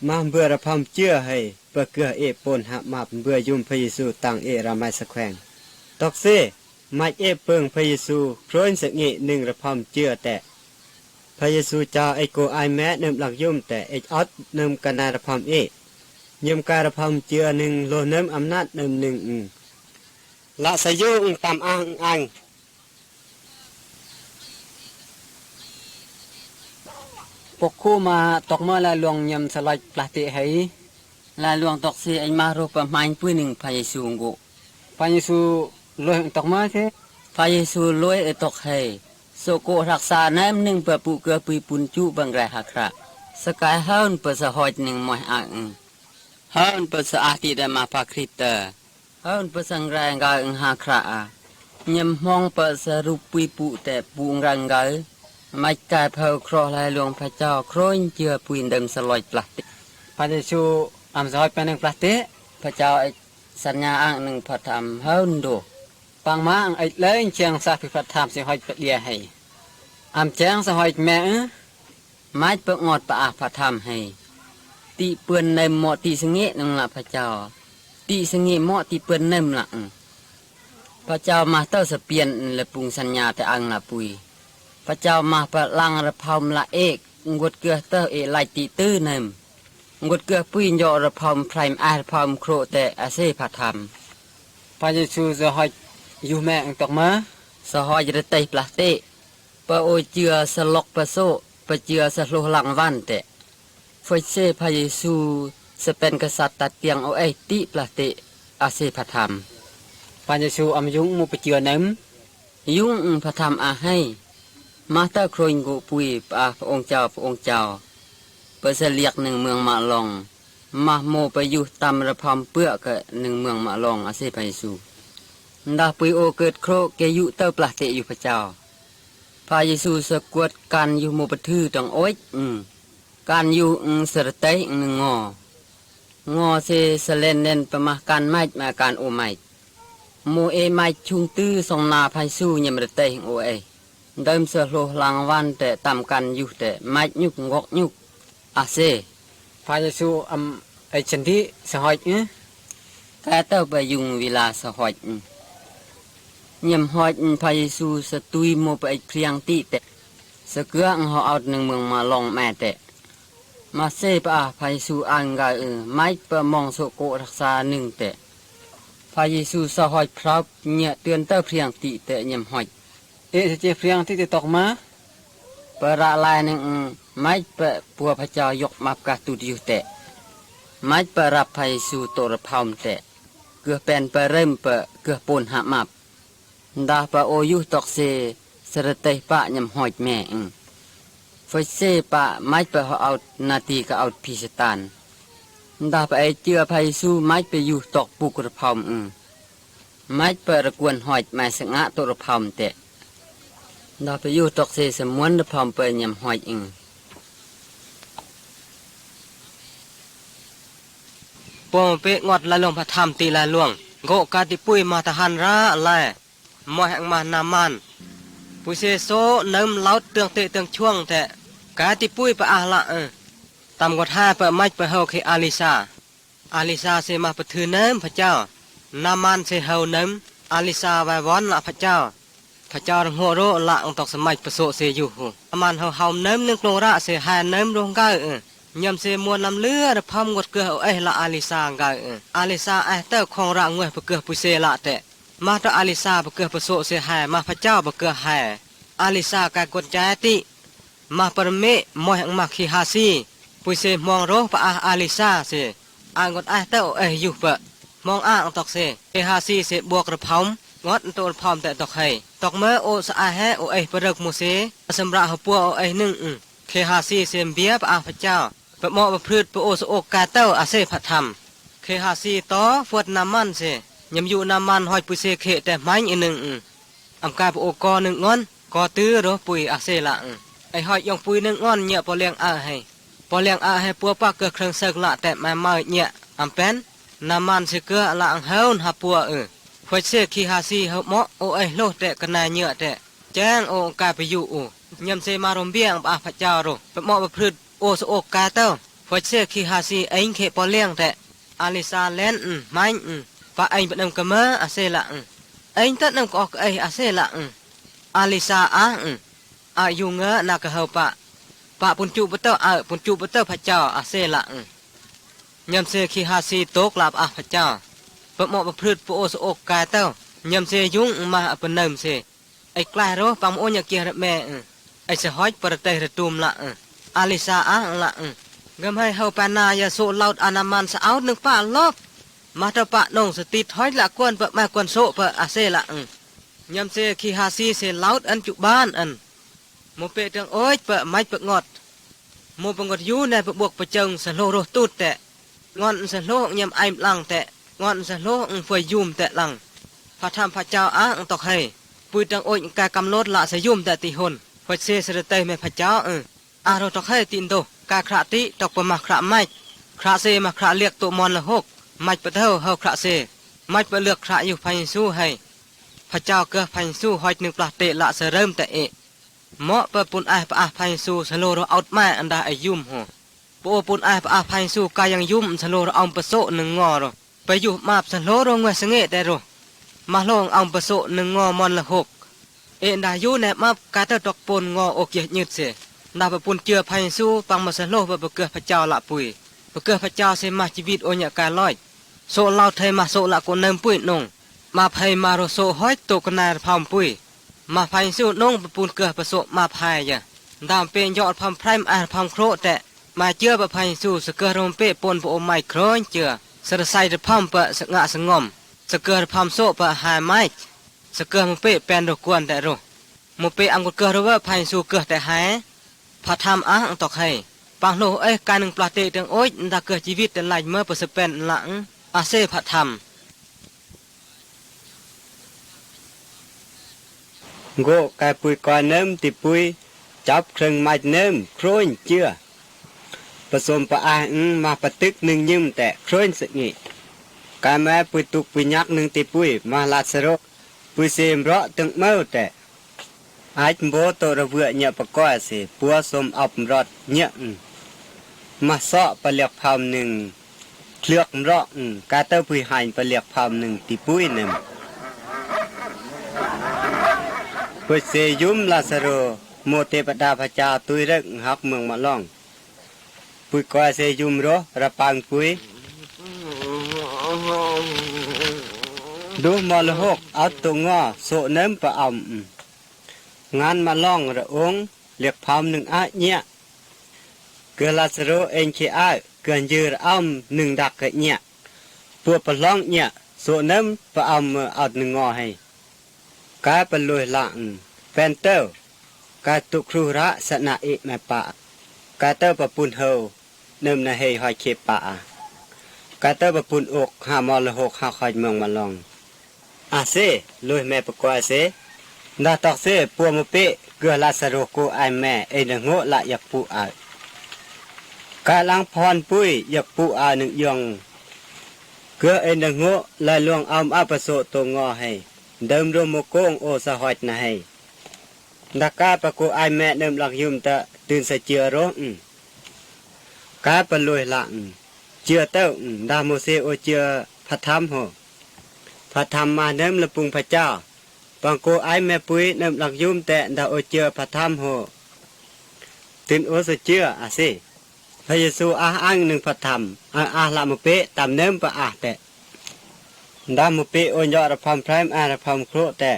ma ber pham chia hai pe ke e pon ha map ber yum phaisu tang e ramai sakhweng tok se mai e peung phaisu khroin saknge ning ra pham chia teพระเยซูเจ้าไอโกไอแม้นึมหลักยุ่มแต่ไอออดนึมกันนาพรมยิมการพรมเจือหนึ่งโลนึมอำนาจนึมหนึ่งละสยุงตามอังปกคู่มาตกเมื่อลาหลวงยำสลายปลาเตให้ลาหลวงตกเสียไอมารูปประมาณปื้หนึ่งพระเยซูงกุพระเยซูลอยตกมาเถพระเยซูลอยตกให้โสโกรักษาน้ำหนึ่งเพื่อปูเกือปุยปุนจุบังไรหักระสกายเฮิร์นเพื่อสะหอยหนึ่งมวยอ่างเฮิร์นเพื่อสะอาติได้มาพาคริตเตอร์เฮิร์นเพื่อสังแรงกายหักระยำมองเพื่อสรุปปุยปุแต่ปูงรังกายไม่กายเผาครอลายหลวงพระเจ้าโครนเจือปุยดังสลอยปลาติพระเยซูอำสอยเป็นหนึ่งปลาติพระเจ้าสัญญาอ่างหนึ่งพระธรรมเฮิร์นดูปังมาไอ้เล่นเชียงสาพิพัฒน์ธรรมสิหอยเดียให้อำแจ้งสหอยแม่ไม้เปิกงอดปะอาพระธรรมให้ติเปื้อนในหมอติสงเงนั่นละพระเจ้าติสงเงหมอติเปื้อนเนิ่มละพระเจ้ามาเต้าสเปียนและปรุงสัญญาแต่อังละปุยพระเจ้ามาประลังระพามละเอกงดเกือเต้าเอไลติตื้อเนิ่มงดเกือปุยยอระพามไพรมอาระพามโครแต่อาเซพระธรรมพระเยซูสหอยอยู่แม่ตกมาสหอยระเตยปลาเตปะโอเจือสลอกปะโซปะเจือสโลหลังวันแต่ฟอยเซพระเยซูจะเป็นกษัตริย์ตัดเตียงเอาไอติปลาเตอาเซพระธรรมพระเยซูอำยุงมูปะเจือนั้นยุงพระธรรมอาให้มาตาโครยกุปุยปะพระองค์เจ้าเปิดเสลียกหนึ่งเมืองมาลองมาโมไปอยู่ตามระพรมเปื้อกะหนึ่งเมืองมาลองอาเซพระเยซูดาปุยโอเกิดโครเกยุเตอปลาเตอยู่พระเจ้าพระเยซูสะกวดการอยู่โมปะทือตังโอยการอยู่สระเตยหนึ่งงอเซสเลนเนนประมาการไม้มาการโอไม้โมเอไม้ชุงตื้อทรงนาพระเยซูยมระเตยโอเอเดิมเสโลหลังวันแต่ตามกันอยู่แต่ไม้ยุกงอกยุกอาเซพระเยซูไอชันที่สหอยแกเต้าไปยุงเวลาสหอยยำหอยพระเยซูสตุยโมไปเพียงตีแต่สเกือเขาเอาหนึ่งเมืองมาลองแม่แต่มาเซปะพระเยซูอ่างกายไม่เปิดมองโสโกรักษาหนึ่งแต่พระเยซูสหอยพรับเนี่ยเตือนเต้าเพียงตีแต่ยำหอยเจเพียงที่จะตกมาเปิดละลายหนึ่งไม่เปิดปัวพระเจ้ายกมากาตุดิวแต่ไม่เปิดรับพระเยซูตัวระพามแต่เกือเป็นเปิดเริ่มเปิดเกือปนหามับดาปะโอยุตอกเซสระเตยปะยำหอยแม่ไฟเซปะไม่ไปเอานาทีก็เอาพิสตานดาปะไอเจือไพสู้ไม่ไปอยู่ตอกปุกระพอมไม่ไประกวนหอยแม่สงะตัวระพอมแต่ดาไปอยู่ตอกเซสมวนระพอมไปยำหอยปอมเปงอดละลงพระธรรมตีละล่วงโกกาติปุยมาทหารระแลมอแห่งมานามันปุเสโซน้ำเล้าเตืองเตะเตืองช่วงแต่กาติปุยปะอาละตำกด5ปะไม่ปะเฮาเคอาลิซาเสมาปะถือน้ำพระเจ้านามันเสเฮาน้ำอาลิซาไว้วอนละพระเจ้าหัวโรละองตอกสมัยประโสเสอยู่นามันเฮาน้ำนึงโลระเสหาน้ำโรงกายำเสมวนลำเลือดพร้อมกดเกลือเอาละอาลิซากาอาลิซาเต้าของระงวยปะเกลือปุเสละแต่มาตาอาลิซาบเกือประโสเสียหายมาพระเจ้าบเกือหายอาลิซากายกดใจติมาปรเมมอยมาคีฮาซีปุยเสมองโรปะอาลิซาเสอางกดเต้าอยู่ปะมองตอกเสคีฮาซีเสบวกระพอมงดตัวพร้อมแต่ตอกให้ตอกเมื่อโอสอาแฮโอปรกโมเสสำระหัวปัวโอหนึ่งคีฮาซีเสเบียปะพระเจ้าปะหมอปะพืชปะโอสโอกาเต้าอาเสพระธรรมคีฮาซีต่อฟวดน้ำมันเสยำอยู่น้ำมันหอยปุยเสเขแต่ไม้อีกหนึ่งอำกาปโอกอหนึ่งงอนกอตื้อรปุยอาเซละ ไอ้หอยยองปุยนึงอ้อนเนี่ยปอเลี้ยงให้ปอเลี้ยงให้ปัวปากเกิดเครื่องเสกละแต่มาเนี่ยอำเป็นน้ำมันสิเกลือละอังเฮาหาปัวพวยเสกขี้หาซีเฮาเหมาะโอไอ้โลแต่กนายเนี่ยแต่แจ้งโอกาไปอยู่ยำเสมารมเบียงพระเจ้าโรปเหมาะประพฤติโอสโอกาเต้าพวยเสกขี้หาซีเองเขปอเลี้ยงแต่อาลิซาแลนไม่ปะเองเป็นนำกะเมออาเซละเองตัดนำก็ออกอาเซละอาลิซาอายุเงนักเฮาปะปุนจุบเตอปุนจุบเตอพระเจ้าอาเซละยำเสขี้หาซีตกลาบพระเจ้าปะเหมาะประพฤติโอสโอกาเต้ายำเสยุงมาปะเนิมเสไอ้กลายโรปังโอยะเกียรแม่ไอ้สะหอยปะเตระตุมละอาลิซาละงำให้เฮาปานายาโซลาวอานามันสะเอานึงป้าลอบมาตะปะนงสติถอยละกวนปะมากวนโซปะอาเซละยำเสขี้หาซีเสลาวอันจุบ้านโมเปตังโอยปะไม้ปะงอดโมปะงอดอยู่ในปะบวกปะจงสะโลโรตูดแต่งอนสะโลยำไอมลังแต่งอนสะโลฟวยยุมแต่ลังพระธรรมพระเจ้าตอกให้ปุยตังโอยกากำหนดละสยุมแต่ติหนพวยเสสระเตยแม่พระเจ้าโรตอกให้ตินโตกาคระติตอกปะมาคระไม้คระเซมาคระเรียกตัวมอนละหกไม้ปะเท่าเฮาคระเซไม้ปะเลือกคระอยู่พระเยซูให้พระเจ้าเกิดพระเยซูหอยนึงปลาเตละเสเริ่มแต่เหมาะปะปุนปะพระเยซูสโลโรเอาแม่อันดาอายุมโปปุนปะพระเยซูกายังยุมสโลโรเอาปะโซนึงงอโรไปอยู่มาสโลโรงเวสเงแต่โรมาลงเอาปะโซนึงงอมอนละหกดาอยู่ในมากาตะตอกปนงอโอเกียยืดเสดาปะปุนเจือพระเยซูปังมาสโลปะเกิดพระเจ้าละปุยปะเกิดพระเจ้าเสมาชีวิตโอยะกาลอยโซลาวไทยมาโซละกนเนิมปุยนงมาไผมาโรโซห้อยตกนาพามปุยมาไผสู้นงปะปูนเกิดประสบมาพายดามเป็นยอดพามไพรมพามโครแต่มาเจือปะไผสู้สเกอรมเปปนปอไมโครเจือสระไซดพามปะสงะสงอมสเกอพามโซปะหายไม้สเกอมเปเป็นรกวนแต่โรมเปอังกเกอรว่าไผสู้เกิดแต่หายพระธรรมตอกให้ปังโลการนึงปลาเตตังโอยดาเกิดชีวิตแต่ไหลเมื่อประสบเป็นหลังอาเซพระธรรมโกกายปุยก่อนเนิมติปุยจับเครื่องไม้เนิมโครนเจือผสมปะมาปะตึกหนึ่งยิ้มแต่โครนสงิกายแม่ปุยตุกปุยยักหนึ่งติปุยมาลาสโรปุยเสมเราะตึงเมาแต่อาจโบโตระเวะเนี่ยปะก้อยสิปัวสมอับรอดเนี่ยมาเสาะปะเลียกพามหนึ่งเคลือกเราะกาเตอปุยหายปะเลียกพามหนึ่งติปุยหนึ่งเพื่อเสยุมลาสโรโมเตปดาพระเจ้าตุยเริกหักเมืองมาล่องปุยก้อยเสยุมโรระปังปุยดูมอลหกเอาตัวงอโสเน้มปะอ่ำงานมาล่องระองเรียกพามหนึ่งเนี่ยเกลาสโรเองขี้เกินยืรอ้ำหนึ่งดักเนี่ยปัวปะล่องเนี่ยโสเน้มปะอ่ำเอาหนึ่งงอให้กาปลอยละแฟนเตอร์กาตุครูระสนะอิแม่ปะกาเตอร์ปะปุนเฮาเนิมนาเฮหอยเคปะกาเตอร์ปะปุนอกหามอลหกหาคอยเมืองมาลองอาเซลอยแม่ปะกวาเซดาตอกเซปัวมเปเกือลาสโรโกไอแม่เอนโงละยักปูอากาลังพรปุยยักปูอาหนึ่งยองเกือเอนโงละลวงอามอาปะโสตงอให้เดิมรวมโมโกงโอสะหอยนะให้ดักกาปะโกไอแม่เดิมหลักยุมตะตื่นใส่เจือร้องกาปะลอยละเจือเต้าดาโมเซโอเจือพระธรรมโหพระธรรมมาเดิมละปุงพระเจ้าปังโกไอแม่ปุยเดิมหลักยุมแต่ดาโอเจือพระธรรมโหตื่นโอสะเจืออาเซพระเยซูอ้างหนึ่งพระธรรมละมเปตามเดิมปะแต่ดามุปีโอนยอระพามไพรมระพามโครแต่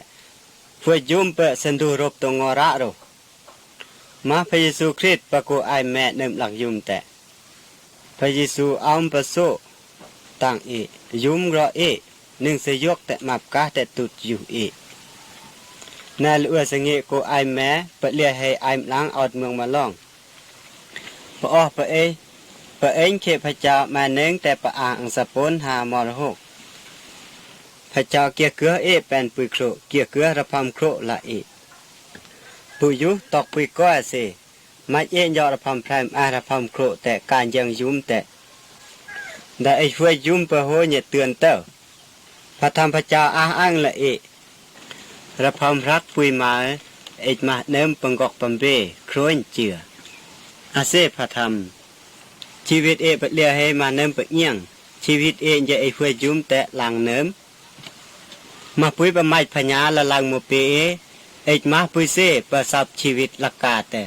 ฟวยยุมเปสันดูรบตงอระโรมาพระเยซูคริสต์ปะโกไอแม่เนิมหลักยุมแต่พระเยซูอัมปะโซต่างยุมรอหนึ่งสยกแต่มาบกาแต่ตุดอยู่นาลอวสงเงโกไอแม่เปเลียให้ไอล้างอดเมืองมาล่องปะปะเองเขพระเจ้ามาเนืองแต่ปะอังสะปนหามรหกพระเจ้าเกียเกือเป็นปุยโครเกียเกือระพามโครละ ปุยุตอกปุยก้อยสิมาเอ็นยอระพำแพรมอาระพำโครแต่การยังยุ้มแต่ได้ไอ้ช่วยยุ้มเปโหเนี่ยเตือนเต้าพระธรรมพระเจ้าอ้างละเอระพำรักปุยมาเอ็ดมาเนิมปังกอกปัมเบโครนเจืออาเซพระธรรมชีวิตเอปเลียให้มาเนิมปะเอียงชีวิตเองจะไอ้ช่วยยุ้มแต่หลังเนิมมาปุยประมาพญาละลังโมเปเอ็ดมาปุยเซประสับชีวิตละกาแต่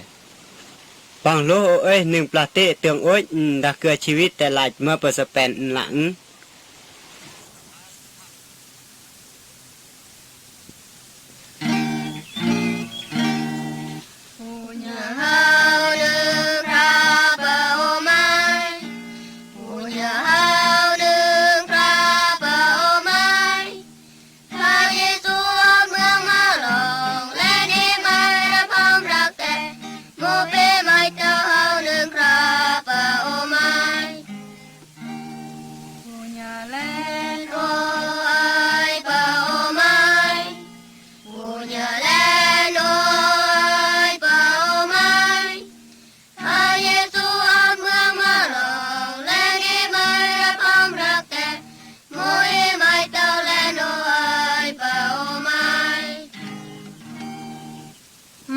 บางโลเอ้ยหนึ่งปลาเตเตืองโอ้ยดักเกือชีวิตแต่หลายเมื่อประสบแปนหลัง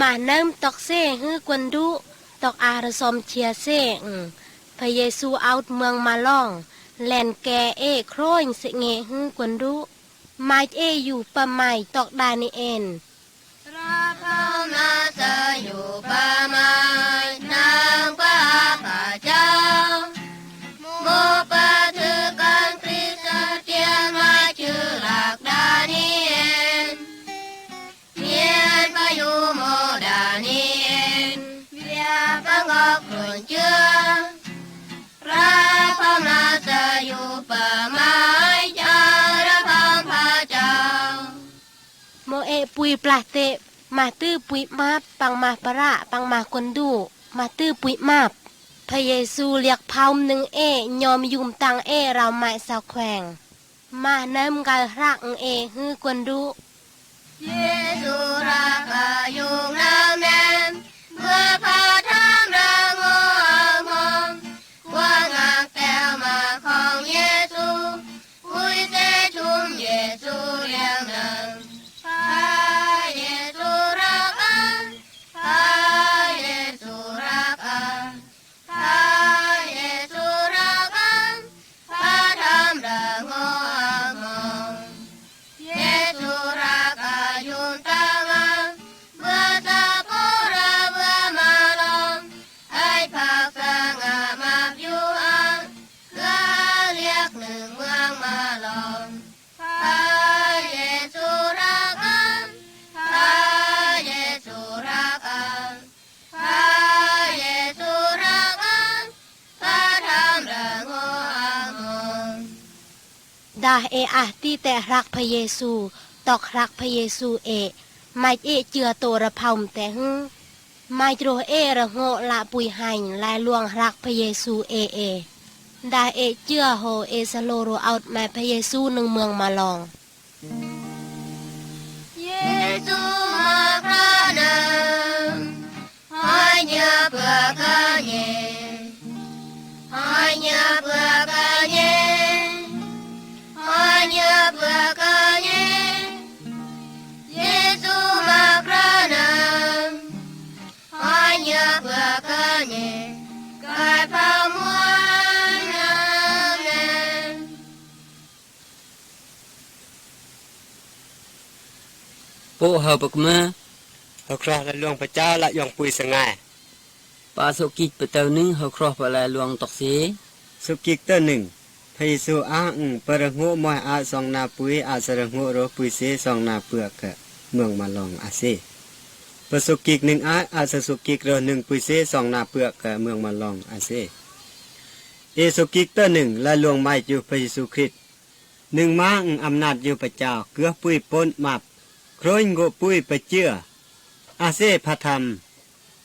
มาเนิ่มตอกเซ่ฮื้อกวนดุตอกอาระซอมเชียเซ่พระเยซูเอาเมืองมาล่องแลนแกโครยสิเงฮื้อกวนดุไม้อยู่ปะไม้ตอกดานิเอ็นราพามาจะอยู่ปะไม้นางพระพาเจ้าโมปะถือกันคริสเตียนมาชื่อหลักดานิเอ็นเมียนพายุโมดานิเอ็นเบียบังออกกลุ่นเจือราพามาจะอยู่ปะไม้เจ้าราพาพาเจ้าโมปุยปลาเตมาตื้อปุยมาปังมาปะระปังมากวนดุมาตื้อปุยมาพระเยซูเรียกเผาหนึ่งยอมยุมตังเราไม้สาวแขวงมาเนิ่มการักฮื้อกวนดุเยซูรักอายุน้ำแนมเมื่อพาทางรางอมองว่างาแก้วมาของเยซูคุยเตชุมเยซูเรียงหนึ่งพาเยซูรักอาพาเยซูรักอาพาเยซูรักอาพาทำรางอมองเยซูรักอายุตังเมื่อตาโปราเมื่อมาลองไอ้ผักสังอามาอยู่อังเพื่อเรียกหนึ่งเมืองมาลองพาเยซูรักอาพาเยซูรักอาพาเยซูรักอาพาทำรางอมองดาอาตีแต่รักพระเยซูตอกรักพระเยซูไม่เจือโตระพำแต่ฮึไม่โรระโงละปุยหันลายลวงรักพระเยซูดาเจือโฮสโลโรเอาแม่พระเยซูหนึ่งเมืองมาลองเยซูมาพระนามให้เนื้อเปลือกกันเยให้เนื้อเปลือกกันเยให้เนื้อเปลือกกันเยเยซูมาพระนามให้เนื้อเปลือกกันเยกายพระมวลน้ำแน่ปูเฮาปกมาเฮาครอละหลวงพระเจ้าละยองปุยสง่ายปาสุกิกปะเตนึงเฮาครอปะละหลวงตอกสีสุกิกเตหนึ่งพระเยซูอ้างปะระโงมอยอาสองนาปุยอาสระโงโรปุยเสสองนาเปลือกเมืองมาลองอาเซประสุกิกหนึ่งอาสสุกิกโรหนึ่งปุยเสสองนาเปลือกเมืองมาลองอาเซสุกิกเตหนึ่งและหลวงไม้อยู่พระเยซูคริสต์หนึ่งมาอำนาจอยู่พระเจ้าเกือปุยปนมับโครยโงปุยไปเจืออาเซพระธรรม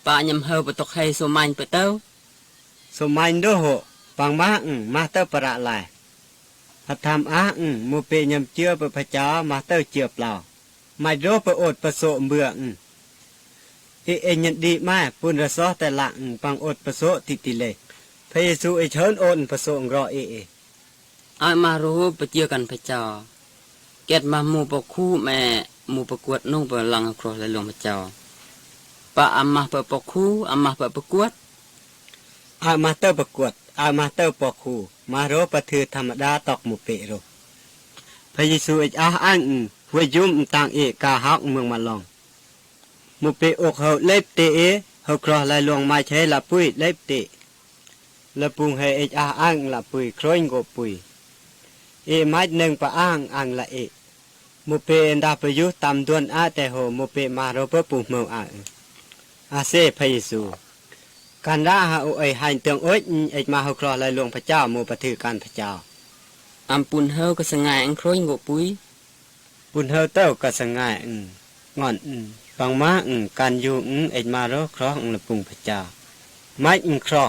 ปะยำเฮาปะตกให้สมัยปะเต้าสมัยโดโหปังมาเตอปะระลายพระธรรมมูเปยำเจือพระเจ้ามาเตอเจือเปล่าไม่โดประโอดประโสเบือง เอยันดีมาปุนระซอแต่ละปังอดประโสติติเลพระเยซูเชิญโอนประโสงรออามารู้ปะเจียกันพระเจ้าเก็ดมาหมู่ปกคู่แม่หมู่ประกวดนุ่งเปลังครอและหลวงพระเจ้าปะอามาเปปกคู่อามาเปประกวดอามาเตอร์ประกวดอามาเตอร์ปอคูมาโรประถือธรรมดาตอกหมู่เปโรพระเยซูอ้างหวยยุมต่างกาฮักเมืองมาลองหมู่เปอกเฮาเล็บเตเฮาครอลายลวงมาใช้ละปุ้ยเล็บเตละปุงให้อ้างละปุ้ยคร้อยโกปุ้ยไม้หนึ่งปะอ้างละหมู่เปอันดาประยุตามดวนแต่โหหมู่เปมาโรเปปุเมืองอาเซพระเยซูการด่าหาหันเตืองมาเฮาครอลายหลวงพระเจ้าหมู่ประถือการพระเจ้าอำปุนเฮาก็สง่ายอังครอยโงปุ้ยปุนเฮาเต้าก็สง่ายงอนบางมาการอยู่มาโรครอละปุงพระเจ้าไม้ครอ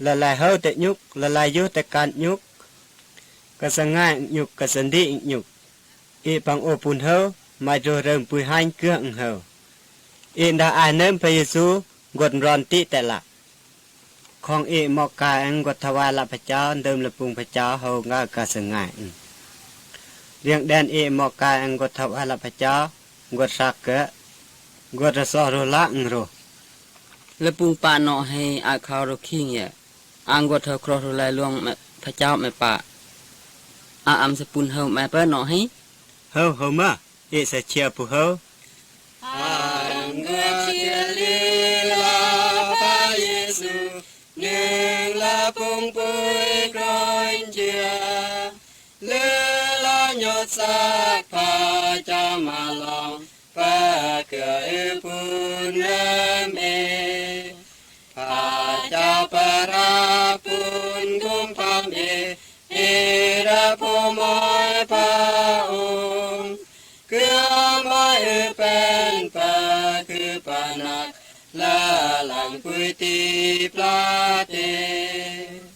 ละลายเฮาแต่ยุกละลายอยู่แต่การยุกก็สง่ายยุกก็สันดียุกบางโอปุนเฮามาโดเริ่มปุยหันเกื้องเฮาดาเนิมพระเยซูกดร้อนติแต่ละของมอกากดถวายละพระเจ้าเดิมละปุงพระเจ้าเฮางากะสง่ายเรียงแดนมอกากดถวายละพระเจ้ากดสักกะกดสอโรละโรละปุงปาเนาะให้อาคาวโรคิงเนี่ยกดเฮาครอโรลายหลวงพระเจ้าแม่ปะอำสปุนเฮาแม่เปิ้นเนาะให้เฮามาสะเชียผู้เฮาla pung pui con chia lư la nhột sắc pha cha ma long pha cửa pun nam pha cha pa ra pun gum pam ra po moi pa ong cửa mai pen pa cứ pa nak la lang pui ti pla te